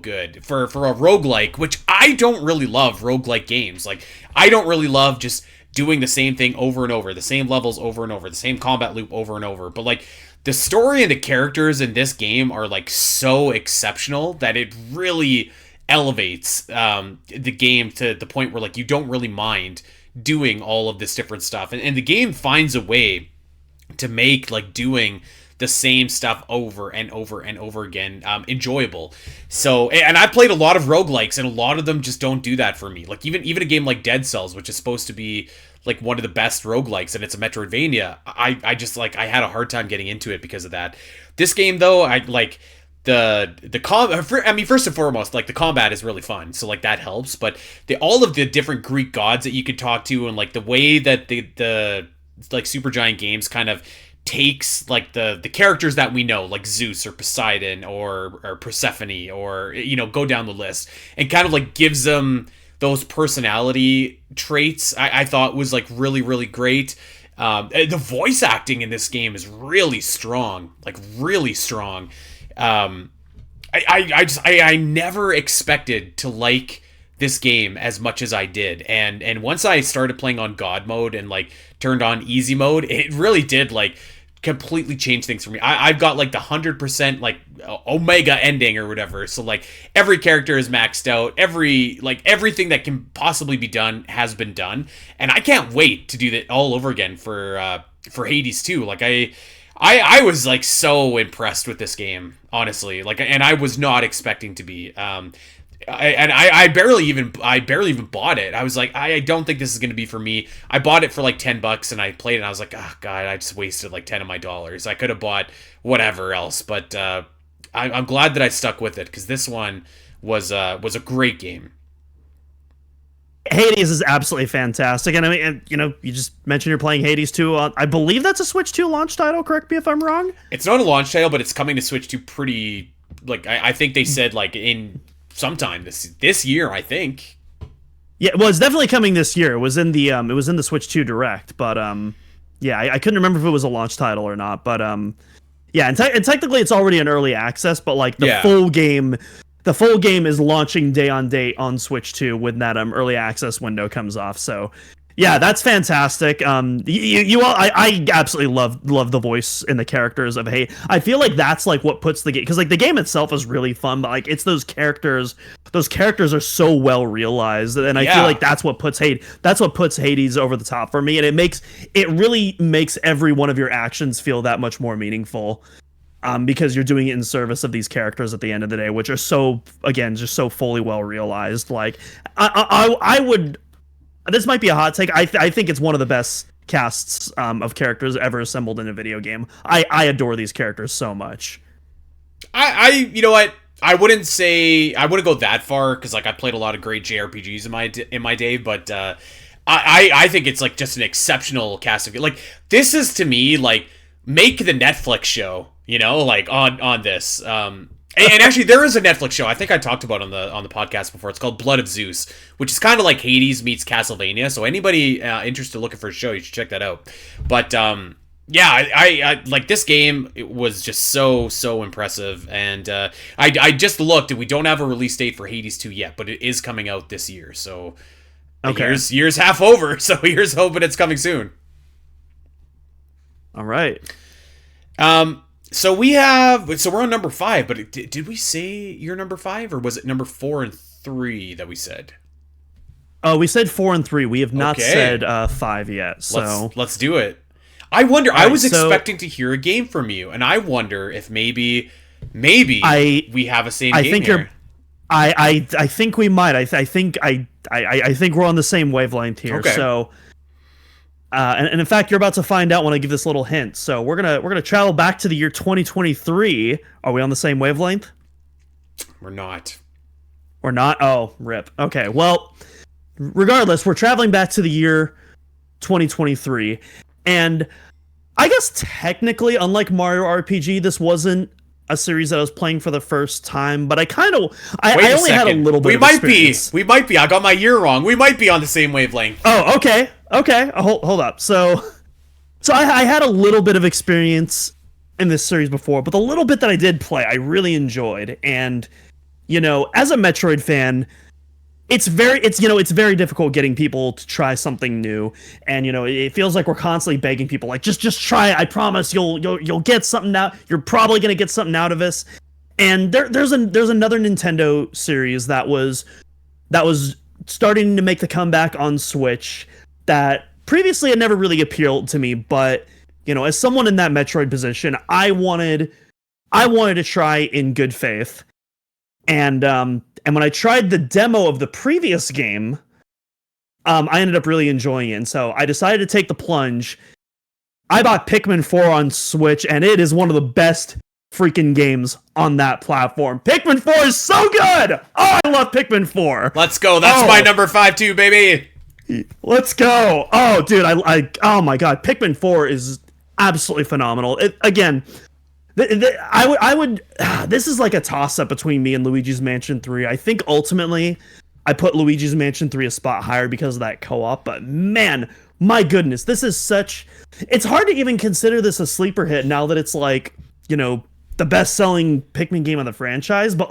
good for a roguelike, which I don't really love roguelike games. Like I don't really love just doing the same thing over and over, the same levels over and over, the same combat loop over and over. But like the story and the characters in this game are like so exceptional that it really elevates the game to the point where like you don't really mind doing all of this different stuff, and the game finds a way to make like doing the same stuff over and over and over again enjoyable. So, and I played a lot of roguelikes, and a lot of them just don't do that for me. Like even a game like Dead Cells, which is supposed to be like one of the best roguelikes, and it's a Metroidvania, I just like I had a hard time getting into it because of that. This game though, I like first and foremost, like the combat is really fun, so like that helps, but all of the different Greek gods that you could talk to, and like the way that the like Supergiant Games kind of takes like the characters that we know, like Zeus or Poseidon or Persephone, or go down the list, and kind of like gives them those personality traits. I thought was like really, really great. The voice acting in this game is really strong, like really strong. I never expected to like this game as much as I did, and once I started playing on God mode and like turned on easy mode, it really did like completely changed things for me. I've got like the 100% like Omega ending or whatever. So like every character is maxed out. Everything that can possibly be done has been done, and I can't wait to do that all over again for Hades 2. Like I was like so impressed with this game, honestly. Like, and I was not expecting to be. I barely even bought it. I was like, I don't think this is going to be for me. I bought it for like $10 and I played it and I was like, oh god, I just wasted like 10 of my dollars. I could have bought whatever else, but I'm glad that I stuck with it because this one was a great game. Hades is absolutely fantastic, and I mean, you just mentioned you're playing Hades 2. I believe that's a Switch 2 launch title. Correct me if I'm wrong. It's not a launch title, but it's coming to Switch 2 pretty. Like I think they said like in sometime this year. I think. Yeah, well, it's definitely coming this year. It was in the Switch 2 Direct, but yeah, I couldn't remember if it was a launch title or not, but yeah, and technically it's already in early access, but like the full game. The full game is launching day on date on Switch 2 when that early access window comes off. So, yeah, that's fantastic. I absolutely love the voice and the characters of Hades. I feel like that's like what puts the game, because like the game itself is really fun, but like it's those characters. Those characters are so well realized, and I feel like that's what puts Hades over the top for me, and it really makes every one of your actions feel that much more meaningful. Because you're doing it in service of these characters at the end of the day, which are so, again, just so fully well realized. Like, I would, this might be a hot take. I think it's one of the best casts of characters ever assembled in a video game. I adore these characters so much. You know what? I wouldn't go that far because like I played a lot of great JRPGs in my day, but I think it's like just an exceptional cast of, like, this is to me like make the Netflix show. You know, like on this. And actually, there is a Netflix show I think I talked about on the podcast before. It's called Blood of Zeus, which is kind of like Hades meets Castlevania. So anybody interested looking for a show, you should check that out. But yeah, I like this game. It was just so impressive, and I just looked, and we don't have a release date for Hades 2 yet, but it is coming out this year. So okay, year's half over. So here's hoping it's coming soon. All right. So we're on number 5, but did we say you're number 5, or was it number 4 and 3 that we said? We said 4 and 3. We have not said 5 yet. So let's do it. I wonder. I was expecting to hear a game from you, and I wonder if maybe we have a same game here. I think we might. I think we're on the same wavelength here. Okay. So. And in fact, you're about to find out when I give this little hint. So we're gonna travel back to the year 2023. Are we on the same wavelength? We're not. We're not? Oh, rip. Okay, well, regardless, we're traveling back to the year 2023. And I guess technically, unlike Mario RPG, this wasn't a series that I was playing for the first time, but I only had a little bit of experience. We might be. I got my year wrong. We might be on the same wavelength. Oh, okay. Hold up. So I had a little bit of experience in this series before, but the little bit that I did play, I really enjoyed. And, as a Metroid fan, it's very difficult getting people to try something new. And, it feels like we're constantly begging people, like, just try it. I promise you'll get something out. You're probably going to get something out of this. And there's another Nintendo series that was starting to make the comeback on Switch that previously had never really appealed to me, but as someone in that Metroid position, I wanted to try in good faith, and when I tried the demo of the previous game, I ended up really enjoying it, and so I decided to take the plunge. I bought Pikmin 4 on Switch, and it is one of the best freaking games on that platform. Pikmin 4 is so good! Oh, I love Pikmin 4! Let's go, that's my number 5 too, baby! Let's go. Oh, dude, oh my god, Pikmin 4 is absolutely phenomenal. This is like a toss-up between me and Luigi's Mansion 3. I think ultimately I put Luigi's Mansion 3 a spot higher because of that co-op, but man, my goodness, this is it's hard to even consider this a sleeper hit now that it's like, the best-selling Pikmin game of the franchise, but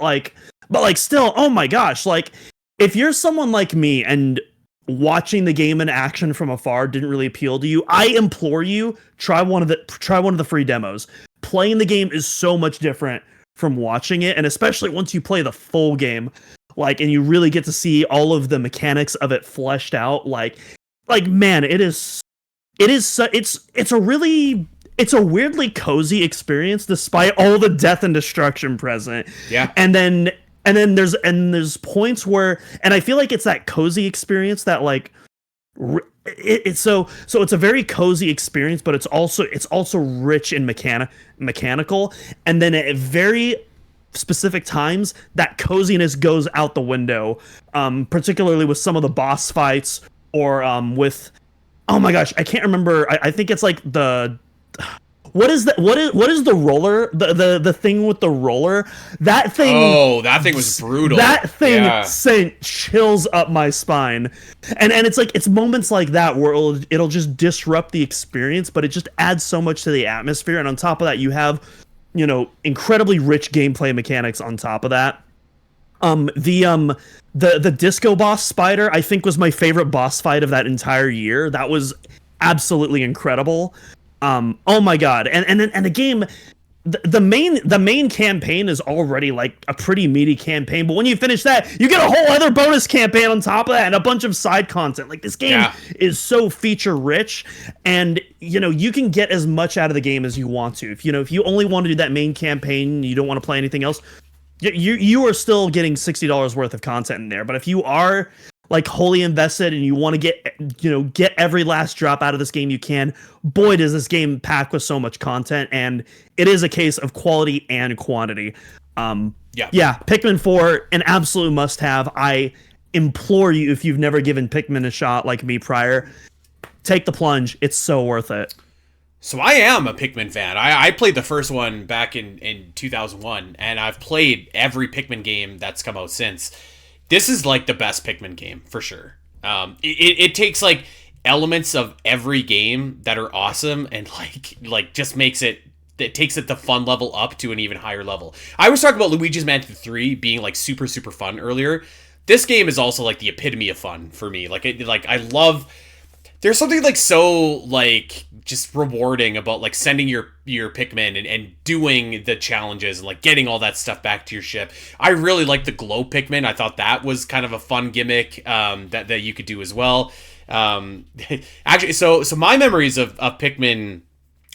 still, oh my gosh, like, if you're someone like me and watching the game in action from afar didn't really appeal to you, I implore you, try one of the free demos. Playing the game is so much different from watching it, and especially once you play the full game, like, and you really get to see all of the mechanics of it fleshed out. Like man, it's a weirdly cozy experience despite all the death and destruction present. Yeah. And then there's points where, and I feel like it's that cozy experience that like it's so it's a very cozy experience, but it's also rich in mechanical, and then at very specific times that coziness goes out the window, particularly with some of the boss fights, or with, oh my gosh, I can't remember, I think it's like the, what is the roller, the thing with the roller, that thing, oh, that thing was brutal, that thing sent chills up my spine, and it's like, it's moments like that where it'll just disrupt the experience, but it just adds so much to the atmosphere. And on top of that, you have, you know, incredibly rich gameplay mechanics on top of that. The disco boss spider, I think, was my favorite boss fight of that entire year. That was absolutely incredible. Oh my god. And the game, the main campaign is already like a pretty meaty campaign, but when you finish that, you get a whole other bonus campaign on top of that and a bunch of side content. Like, this game is so feature rich, and you know, you can get as much out of the game as you want to. If you only want to do that main campaign, you don't want to play anything else, you are still getting $60 worth of content in there. But if you are like wholly invested and you want to get every last drop out of this game you can, boy, does this game pack with so much content, and it is a case of quality and quantity. Pikmin 4, an absolute must-have. I implore you, if you've never given Pikmin a shot like me prior, take the plunge. It's so worth it. So I am a Pikmin fan. I played the first one back in 2001, and I've played every Pikmin game that's come out since. This is like the best Pikmin game for sure. It takes like elements of every game that are awesome and like just makes it takes it the fun level up to an even higher level. I was talking about Luigi's Mansion 3 being like super fun earlier. This game is also like the epitome of fun for me. I love. There's something like so like just rewarding about like sending your Pikmin and doing the challenges and like getting all that stuff back to your ship. I really like the glow Pikmin. I thought that was kind of a fun gimmick that you could do as well. Actually, so my memories of Pikmin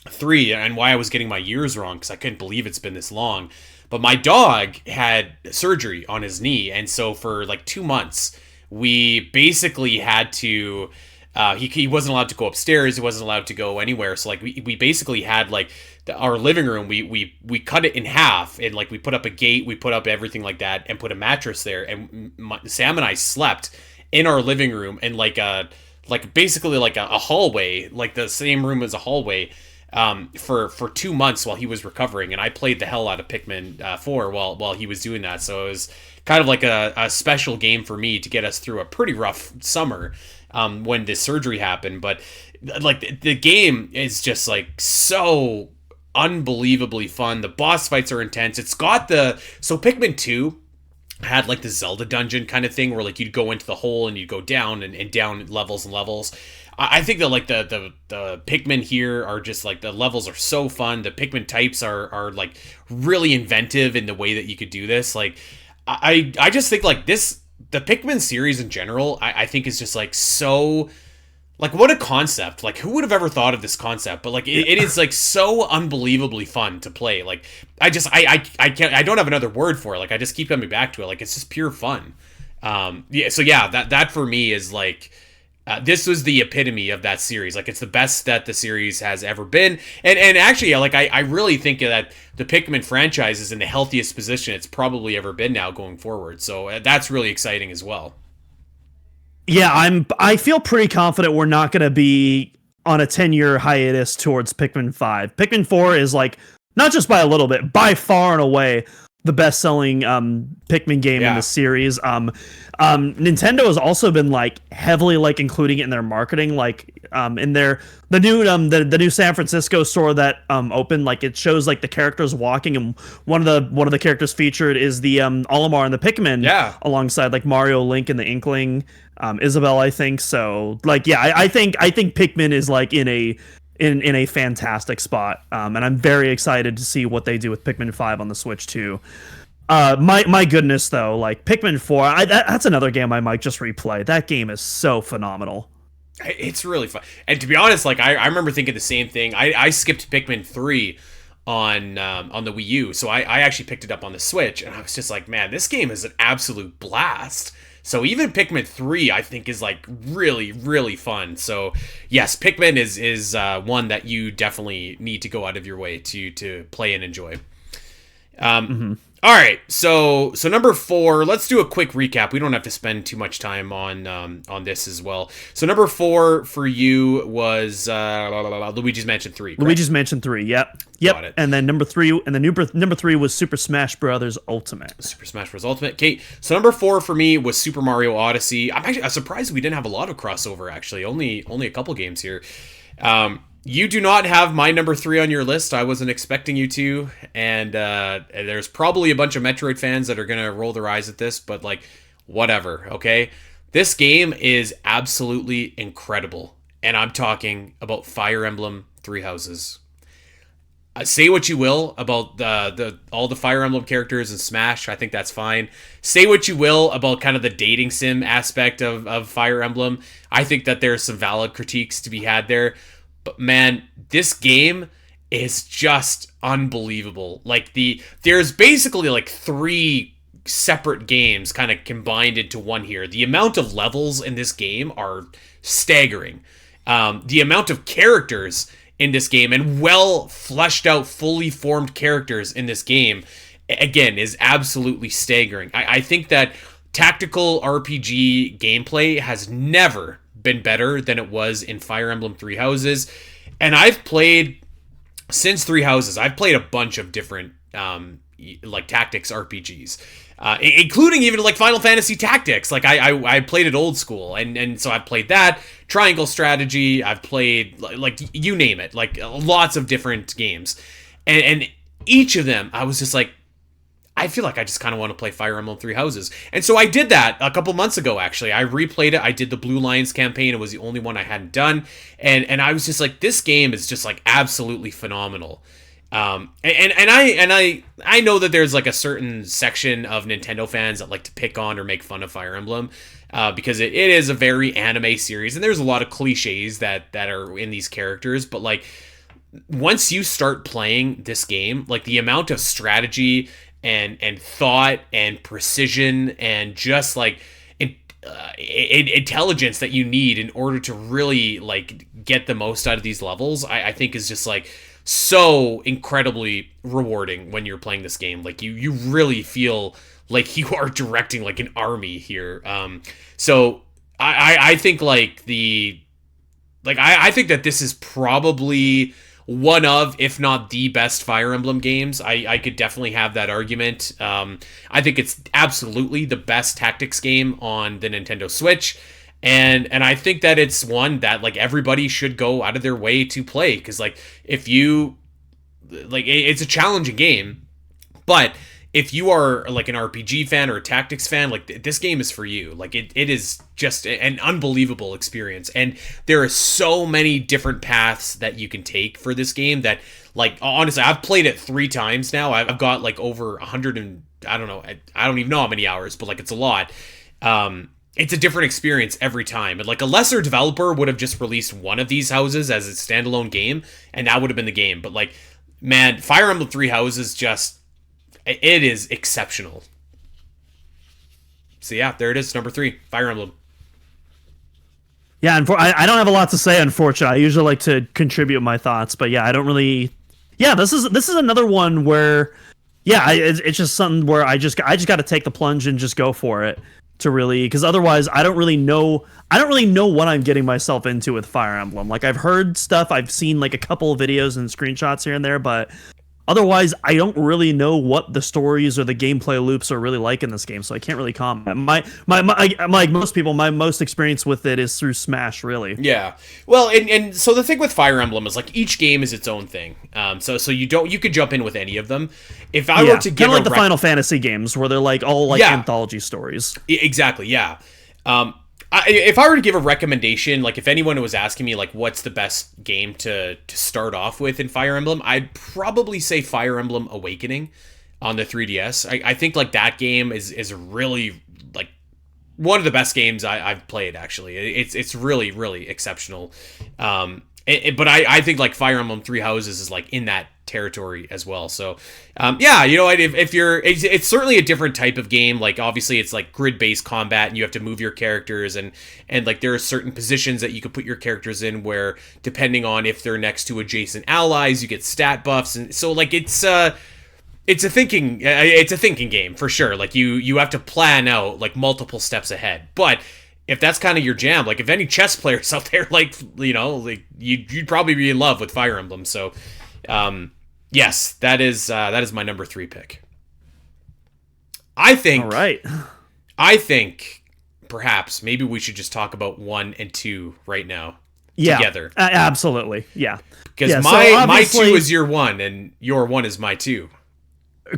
3 and why I was getting my years wrong, because I couldn't believe it's been this long. But my dog had surgery on his knee, and so for like 2 months, we basically had to. He wasn't allowed to go upstairs. He wasn't allowed to go anywhere. So like we basically had like our living room. We cut it in half, and like we put up a gate. We put up everything like that, and put a mattress there. And Sam and I slept in our living room in basically a hallway, like the same room as a hallway, for 2 months while he was recovering. And I played the hell out of Pikmin 4 while he was doing that. So it was kind of like a special game for me to get us through a pretty rough summer. When this surgery happened, but like the game is just like so unbelievably fun. The boss fights are intense. It's got so Pikmin 2 had like the Zelda dungeon kind of thing where like you'd go into the hole and you'd go down and down levels and levels. I think that like the Pikmin here are just like, the levels are so fun. The Pikmin types are like really inventive in the way that you could do this. Like I just think like the Pikmin series in general, I think is just like so, like, what a concept. Like, who would have ever thought of this concept? But like it is like so unbelievably fun to play. Like I don't have another word for it. Like I just keep coming back to it. Like it's just pure fun. That for me is like this was the epitome of that series. Like it's the best that the series has ever been. And actually, like I really think that the Pikmin franchise is in the healthiest position it's probably ever been now going forward. So that's really exciting as well. Yeah, I feel pretty confident we're not going to be on a 10-year hiatus towards Pikmin 5. Pikmin 4 is like, not just by a little bit, by far and away the best-selling Pikmin game in the series. Nintendo has also been like heavily like including it in their marketing, like in the new San Francisco store that opened. Like it shows like the characters walking, and one of the characters featured is the Olimar and the Pikmin, alongside like Mario, Link, and the Inkling. Isabel, I think. So like, yeah, I think Pikmin is like in a fantastic spot. And I'm very excited to see what they do with Pikmin 5 on the Switch too. My goodness though, like Pikmin 4, that's another game I might just replay. That game is so phenomenal. It's really fun. And to be honest, like I remember thinking the same thing. I skipped Pikmin 3 on the Wii U, so I actually picked it up on the Switch, and I was just like, man, this game is an absolute blast. So even Pikmin 3, I think, is like really, really fun. So yes, Pikmin is one that you definitely need to go out of your way to play and enjoy. All right, so number 4. Let's do a quick recap. We don't have to spend too much time on this as well. So number 4 for you was Luigi's Mansion 3. Correct? Luigi's Mansion 3. Yep. Got it. And then number 3, and then number 3 was Super Smash Bros. Ultimate. Super Smash Bros. Ultimate. Okay, so number 4 for me was Super Mario Odyssey. I'm surprised we didn't have a lot of crossover. Actually, only a couple games here. You do not have my number 3 on your list. I wasn't expecting you to, and there's probably a bunch of Metroid fans that are gonna roll their eyes at this, but like, whatever. Okay, this game is absolutely incredible, and I'm talking about Fire Emblem Three Houses. Say what you will about all the Fire Emblem characters in Smash. I think that's fine. Say what you will about kind of the dating sim aspect of Fire Emblem. I think that there's some valid critiques to be had there. But man, this game is just unbelievable. Like there's basically like 3 separate games kind of combined into one here. The amount of levels in this game are staggering. The amount of characters in this game and well fleshed out, fully formed characters in this game, again, is absolutely staggering. I think that tactical RPG gameplay has never been better than it was in Fire Emblem Three Houses. And I've played, since Three Houses, I've played a bunch of different like tactics RPGs, including even like Final Fantasy Tactics. Like I played it old school, and so I've played that. Triangle Strategy, I've played like you name it, like lots of different games. And each of them, I was just like, I feel like I just kind of want to play Fire Emblem Three Houses. And so I did that a couple months ago, actually. I replayed it. I did the Blue Lions campaign. It was the only one I hadn't done. And I was just like, this game is just like absolutely phenomenal. And I know that there's like a certain section of Nintendo fans that like to pick on or make fun of Fire Emblem, because it is a very anime series. And there's a lot of cliches that are in these characters. But like, once you start playing this game, like the amount of strategy and thought and precision and just like intelligence that you need in order to really like get the most out of these levels, I think is just like so incredibly rewarding when you're playing this game. Like you really feel like you are directing like an army here. So I think like I think that this is probably one of, if not the best Fire Emblem games. I could definitely have that argument. I think it's absolutely the best tactics game on the Nintendo Switch. And I think that it's one that like everybody should go out of their way to play. Because like if you like, it's a challenging game, but if you are like an RPG fan or a tactics fan, like this game is for you. Like it is just an unbelievable experience. And there are so many different paths that you can take for this game that like, honestly, I've played it 3 times now. I've got like over 100 and I don't know. I don't even know how many hours, but like it's a lot. It's a different experience every time. And like a lesser developer would have just released one of these houses as a standalone game, and that would have been the game. But like, man, Fire Emblem Three Houses just, it is exceptional. So yeah, there it is, number 3, Fire Emblem. Yeah, I don't have a lot to say, unfortunately. I usually like to contribute my thoughts, but yeah, I don't really. Yeah, this is another one where, yeah, it's just something where I just got to take the plunge and just go for it to really, because otherwise I don't really know what I'm getting myself into with Fire Emblem. Like I've heard stuff, I've seen like a couple of videos and screenshots here and there, but otherwise, I don't really know what the stories or the gameplay loops are really like in this game, so I can't really comment. My like most people, my most experience with it is through Smash, really. Yeah. Well, and so the thing with Fire Emblem is like each game is its own thing. So you could jump in with any of them. If I were to give kind of like the Final Fantasy games, where they're like all like anthology stories. Exactly. Yeah. if I were to give a recommendation, like if anyone was asking me like what's the best game to start off with in Fire Emblem, I'd probably say Fire Emblem Awakening on the 3DS. I think like that game is really like one of the best games I've played. Actually, it's really really exceptional. But I think like Fire Emblem Three Houses is like in that territory as well. So yeah, you know, if you're, it's certainly a different type of game. Like obviously it's like grid based combat and you have to move your characters, and like there are certain positions that you could put your characters in where depending on if they're next to adjacent allies you get stat buffs, and so like it's a thinking game for sure. Like you have to plan out like multiple steps ahead. But if that's kind of your jam, like if any chess players out there, like, you know, like you'd probably be in love with Fire Emblem. So yes, that is my number 3 pick. I think, all right, I think perhaps maybe we should just talk about 1 and 2 right now together. Absolutely. Yeah. Because my 2 is your 1 and your 1 is my 2.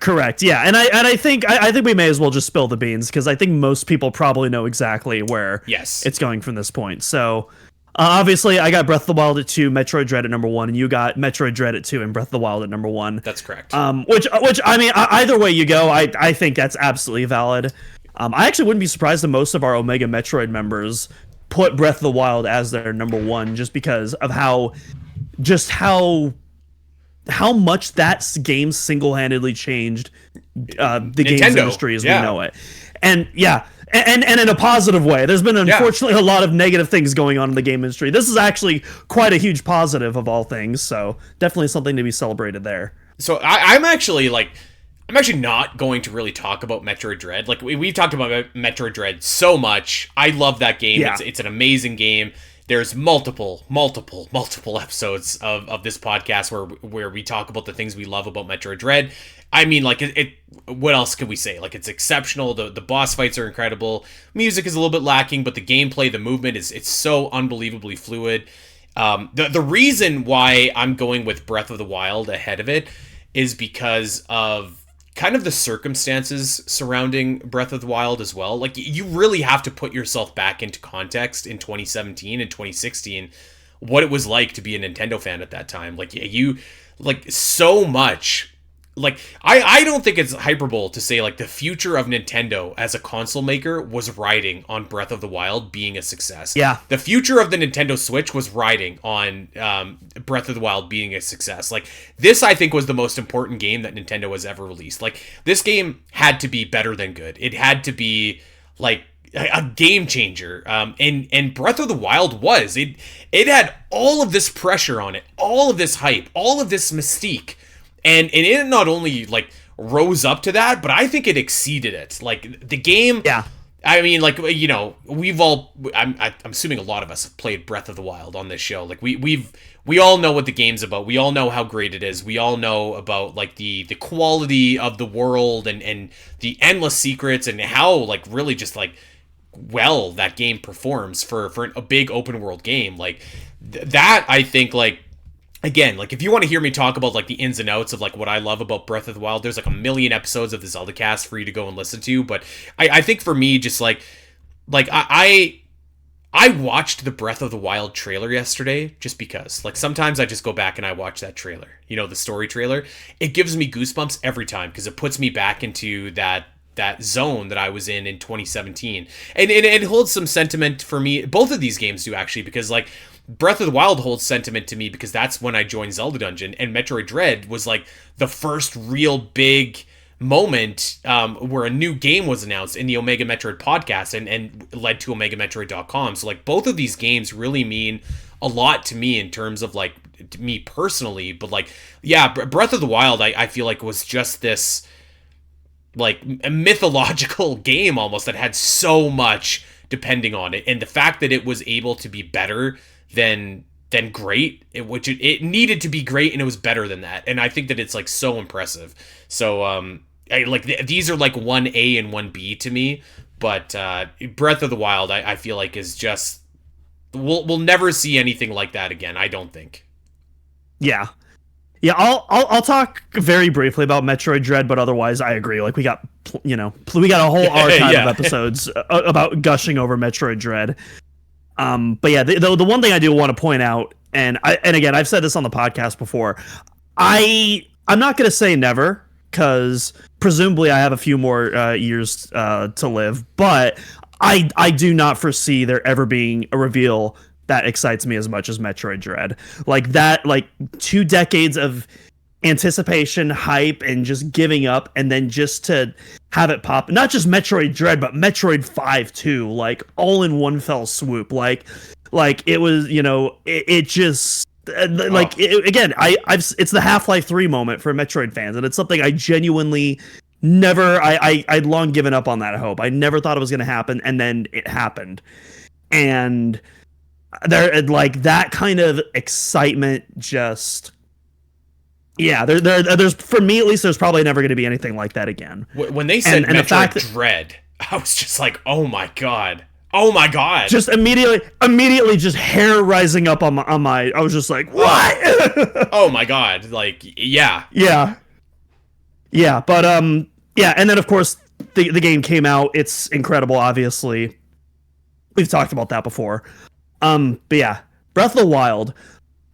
Correct. Yeah, and I think we may as well just spill the beans, because I think most people probably know exactly where it's going from this point. So obviously, I got Breath of the Wild at 2, Metroid Dread at number 1, and you got Metroid Dread at 2 and Breath of the Wild at number 1. That's correct. Which I mean, either way you go, I think that's absolutely valid. I actually wouldn't be surprised if most of our Omega Metroid members put Breath of the Wild as their number 1, just because of how much that game single-handedly changed the games industry as we know it. And yeah, and in a positive way. There's been unfortunately a lot of negative things going on in the game industry. This is actually quite a huge positive of all things, so definitely something to be celebrated there. So I'm actually not going to really talk about Metroid Dread. Like we've talked about Metroid Dread so much. I love that game. Yeah. It's an amazing game. There's multiple episodes of this podcast where we talk about the things we love about Metroid Dread. I mean, like, what else could we say? Like, it's exceptional. The boss fights are incredible. Music is a little bit lacking, but the gameplay, the movement it's so unbelievably fluid. The reason why I'm going with Breath of the Wild ahead of it is because of kind of the circumstances surrounding Breath of the Wild as well. Like, you really have to put yourself back into context in 2017 and 2016, what it was like to be a Nintendo fan at that time. Like, you, like, so much. Like, I don't think it's hyperbole to say, like, the future of Nintendo as a console maker was riding on Breath of the Wild being a success. Yeah. The future of the Nintendo Switch was riding on Breath of the Wild being a success. Like, this, I think, was the most important game that Nintendo has ever released. Like, this game had to be better than good. It had to be, like, a game changer. And Breath of the Wild was. It had all of this pressure on it, all of this hype, all of this mystique. And it not only, like, rose up to that, but I think it exceeded it. Like, the game... Yeah. I mean, like, you know, we've all... I'm assuming a lot of us have played Breath of the Wild on this show. Like, we all know what the game's about. We all know how great it is. We all know about, like, the quality of the world and the endless secrets and how, like, really just, like, well that game performs for a big open world game. Like, that, I think, like... Again, like, if you want to hear me talk about, like, the ins and outs of, like, what I love about Breath of the Wild, there's, like, a million episodes of the Zelda cast for you to go and listen to. But I think for me, just, like I watched the Breath of the Wild trailer yesterday just because. Like, sometimes I just go back and I watch that trailer. You know, the story trailer. It gives me goosebumps every time because it puts me back into that zone that I was in 2017. And it holds some sentiment for me. Both of these games do, actually, because, like, Breath of the Wild holds sentiment to me because that's when I joined Zelda Dungeon, and Metroid Dread was, like, the first real big moment where a new game was announced in the Omega Metroid podcast and led to OmegaMetroid.com. So, like, both of these games really mean a lot to me in terms of, like, me personally. But, like, yeah, Breath of the Wild, I feel like was just this, like, a mythological game almost that had so much depending on it. And the fact that it was able to be better than great, which it needed to be great, and it was better than that. And I think that it's, like, so impressive. So these are, like, 1A and 1B to me, but Breath of the Wild I feel like is just we'll never see anything like that again, I don't think. Yeah, I'll talk very briefly about Metroid Dread, but otherwise I agree. Like, we got we got a whole archive Yeah. of episodes about gushing over Metroid Dread. But yeah, the one thing I do want to point out, and again, I've said this on the podcast before, I'm not going to say never, because presumably I have a few more years to live, but I do not foresee there ever being a reveal that excites me as much as Metroid Dread. Like that, like 2 decades of anticipation, hype, and just giving up, and then just to have it pop, not just Metroid Dread, but Metroid 5 too, like all in one fell swoop. Like it was, it just again, it's the Half-Life 3 moment for Metroid fans, and it's something I genuinely never, I'd long given up on that hope. I never thought it was going to happen, and then it happened. And there, like, that kind of excitement just, yeah, there's, for me at least, there's probably never going to be anything like that again. When they said and Metroid the fact Dread, I was just like, oh my god. Oh my god. Just immediately just hair rising up on my I was just like, what? Oh my god. Like, yeah. Yeah. Yeah, but yeah, and then of course the game came out. It's incredible, obviously. We've talked about that before. But yeah, Breath of the Wild.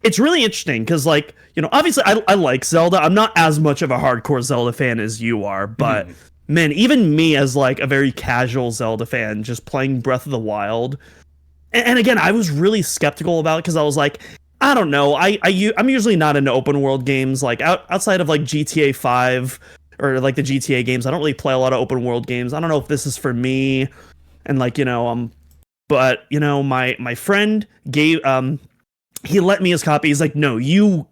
It's really interesting because, like, obviously I like Zelda. I'm not as much of a hardcore Zelda fan as you are, but man, even me as like a very casual Zelda fan, just playing Breath of the Wild, and again, I was really skeptical about it because I was like, I don't know, I'm usually not into open world games, like outside of like GTA 5 or like the GTA games. I don't really play a lot of open world games. I don't know if this is for me, and like but my friend gave he lent me his copy. He's like, no, you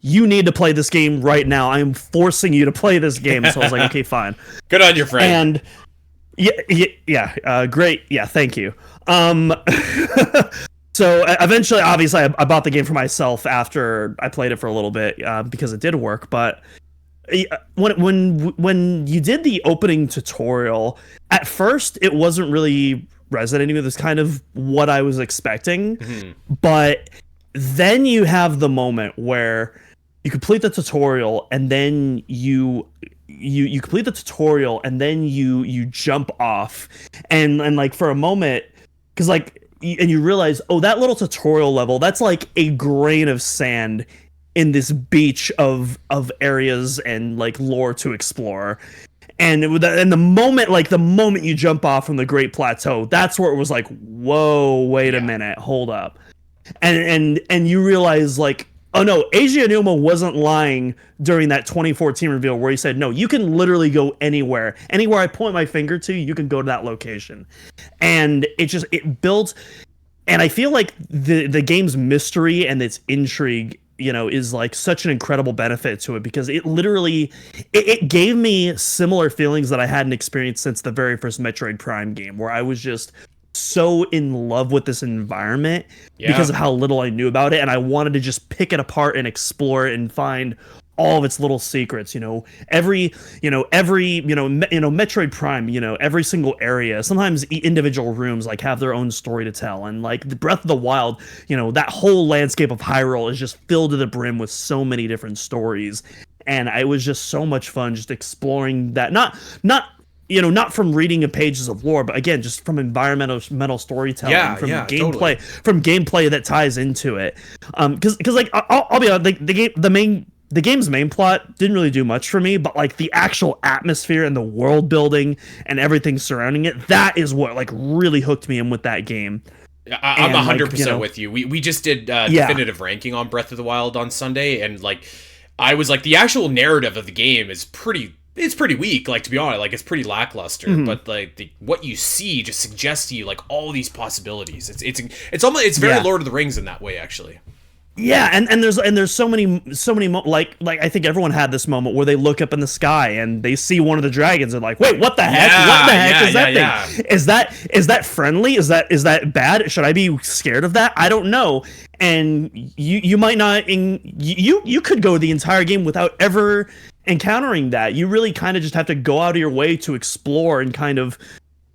need to play this game right now. I'm forcing you to play this game. So I was like, okay, fine. Good on your friend. And yeah, great. Yeah, thank you. So eventually, obviously, I bought the game for myself after I played it for a little bit because it did work. But when you did the opening tutorial, at first it wasn't really resonating with this kind of what I was expecting. But then you have the moment where you complete the tutorial, and then you complete the tutorial, and then you jump off, and like for a moment, because like, and you realize, oh, that little tutorial level, that's like a grain of sand in this beach of areas and like lore to explore. And the moment you jump off from the Great Plateau, that's where it was like, whoa, wait a minute, hold up. And you realize, like, oh no, Eiji Aonuma wasn't lying during that 2014 reveal where he said, no, you can literally go anywhere I point my finger to, you can go to that location. And it builds, and I feel like the game's mystery and its intrigue, is like such an incredible benefit to it, because it literally it gave me similar feelings that I hadn't experienced since the very first Metroid Prime game, where I was just so in love with this environment because of how little I knew about it, and I wanted to just pick it apart and explore it and find all of its little secrets. Every Metroid Prime, every single area, sometimes individual rooms like have their own story to tell, and like the Breath of the Wild, that whole landscape of Hyrule is just filled to the brim with so many different stories, and it was just so much fun just exploring that. Not from reading of pages of lore, but again, just from environmental storytelling, from gameplay, totally. From gameplay that ties into it. Because like I'll be honest, the game's main plot didn't really do much for me, but like the actual atmosphere and the world building and everything surrounding it, that is what like really hooked me in with that game. I'm 100% with you. We just did definitive ranking on Breath of the Wild on Sunday, and like I was like, the actual narrative of the game is pretty weak, like, to be honest. Like, it's pretty lackluster, but like what you see just suggests to you like all these possibilities. It's almost, it's very Lord of the Rings in that way, actually. Yeah, and there's so many like I think everyone had this moment where they look up in the sky and they see one of the dragons and like, wait, what the heck? What the heck is that thing? Is that friendly? Is that bad? Should I be scared of that? I don't know. And you might not, you could go the entire game without ever encountering that. You really kind of just have to go out of your way to explore and kind of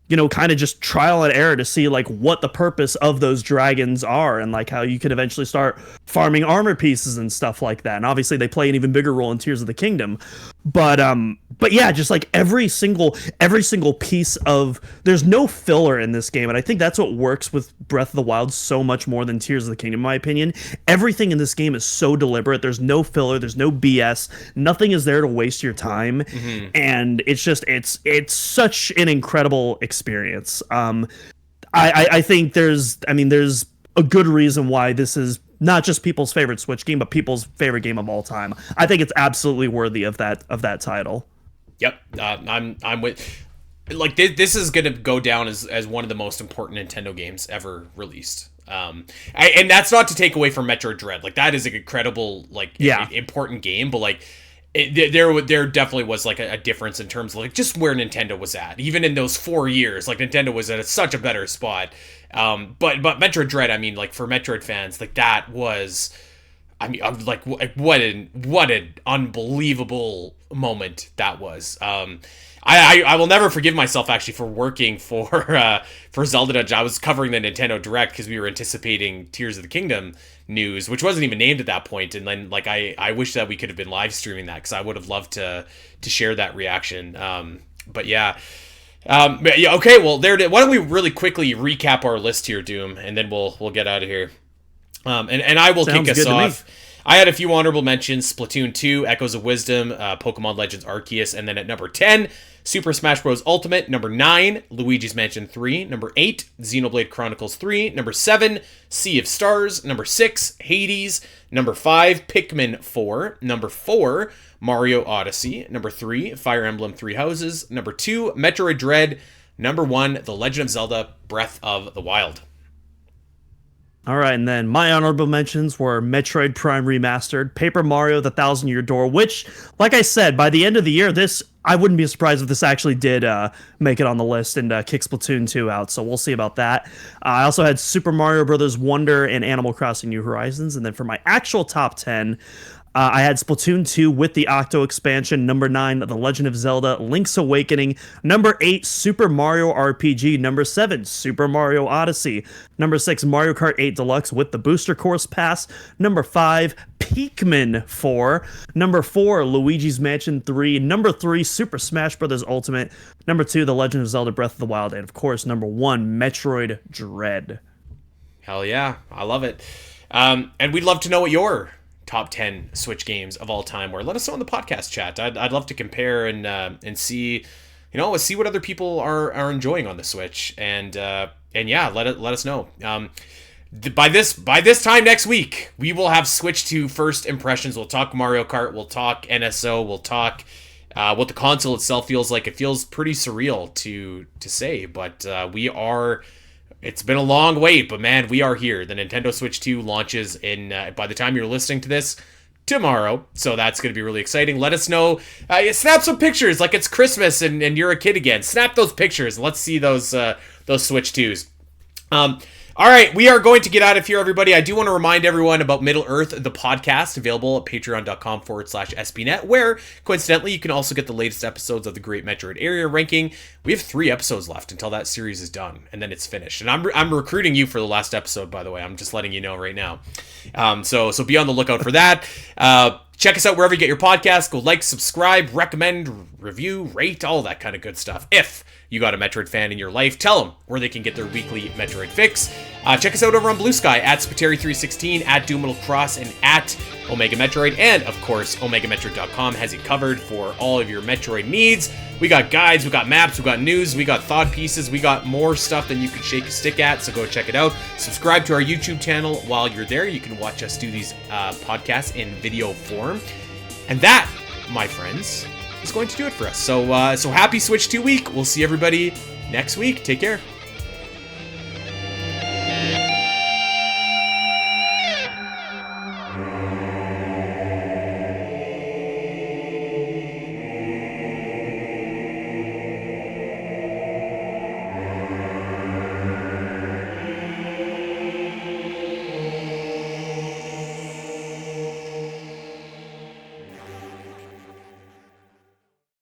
just trial and error to see like what the purpose of those dragons are, and like how you could eventually start farming armor pieces and stuff like that. And obviously they play an even bigger role in Tears of the Kingdom. But yeah, just like every single piece of, there's no filler in this game, and I think that's what works with Breath of the Wild so much more than Tears of the Kingdom, in my opinion. Everything in this game is so deliberate. There's no filler, there's no BS, nothing is there to waste your time. And it's just it's such an incredible experience. I think there's a good reason why this is not just people's favorite Switch game, but people's favorite game of all time. I think it's absolutely worthy of that title. Yep, I'm with. Like this is gonna go down as one of the most important Nintendo games ever released. And that's not to take away from Metroid Dread. Like that is an incredible, important game, but like there definitely was like a difference in terms of like just where Nintendo was at. Even in those 4 years, like Nintendo was at such a better spot. But Metroid Dread, I mean, like for Metroid fans, like that was, I mean, like what an unbelievable moment that was. I will never forgive myself actually for working for Zelda Dungeon. I was covering the Nintendo Direct because we were anticipating Tears of the Kingdom news, which wasn't even named at that point. And then like I wish that we could have been live streaming that because I would have loved to share that reaction. But yeah. Okay, well there. Why don't we really quickly recap our list here, Doom, and then we'll get out of here. And I will kick us off. I had a few honorable mentions: Splatoon 2, Echoes of Wisdom, Pokemon Legends Arceus, and then at number 10, Super Smash Bros. Ultimate. Number 9, Luigi's Mansion 3. Number 8, Xenoblade Chronicles 3. Number 7, Sea of Stars. Number 6, Hades. Number 5, Pikmin 4. Number 4, Mario Odyssey. Number 3, Fire Emblem 3 Houses. Number 2, Metroid Dread. Number 1, The Legend of Zelda Breath of the Wild. All right, and then my honorable mentions were Metroid Prime Remastered, Paper Mario: The Thousand Year Door, which, like I said, by the end of the year, I wouldn't be surprised if this actually did make it on the list and kick Splatoon 2 out, so we'll see about that. I also had Super Mario Bros. Wonder and Animal Crossing New Horizons, and then for my actual top 10, I had Splatoon 2 with the Octo expansion. Number 9, The Legend of Zelda Link's Awakening. Number 8, Super Mario RPG. Number 7, Super Mario Odyssey. Number 6, Mario Kart 8 Deluxe with the Booster Course Pass. Number 5, Pikmin 4. Number 4, Luigi's Mansion 3. Number 3, Super Smash Bros. Ultimate. Number 2, The Legend of Zelda Breath of the Wild. And of course, number 1, Metroid Dread. Hell yeah, I love it. And we'd love to know what your top 10 Switch games of all time were. Let us know in the podcast chat. I'd love to compare and see, see what other people are enjoying on the Switch, and yeah, let us know. By this time next week, we will have Switch 2 first impressions. We'll talk Mario Kart, we'll talk NSO, we'll talk what the console itself feels like. It feels pretty surreal to say, but it's been a long wait, but man, we are here. The Nintendo Switch 2 launches by the time you're listening to this, tomorrow. So that's going to be really exciting. Let us know. Snap some pictures like it's Christmas and you're a kid again. Snap those pictures. Let's see those Switch 2s. All right, we are going to get out of here, everybody. I do want to remind everyone about Middle Earth, the podcast, available at patreon.com/SBNet, where, coincidentally, you can also get the latest episodes of the Great Metroid Area Ranking. We have 3 episodes left until that series is done, and then it's finished. And I'm recruiting you for the last episode, by the way. I'm just letting you know right now. So be on the lookout for that. Check us out wherever you get your podcasts. Go like, subscribe, recommend, review, rate, all that kind of good stuff. If you got a Metroid fan in your life, tell them where they can get their weekly Metroid fix. Check us out over on Blue Sky at Spateri316, at Doom Cross, and at Omega Metroid. And of course, OmegaMetroid.com has you covered for all of your Metroid needs. We got guides, we got maps, we got news, we got thought pieces, we got more stuff than you could shake a stick at, so go check it out. Subscribe to our YouTube channel while you're there. You can watch us do these podcasts in video form. And that, my friends, is going to do it for us. So happy Switch 2 week. We'll see everybody next week. Take care.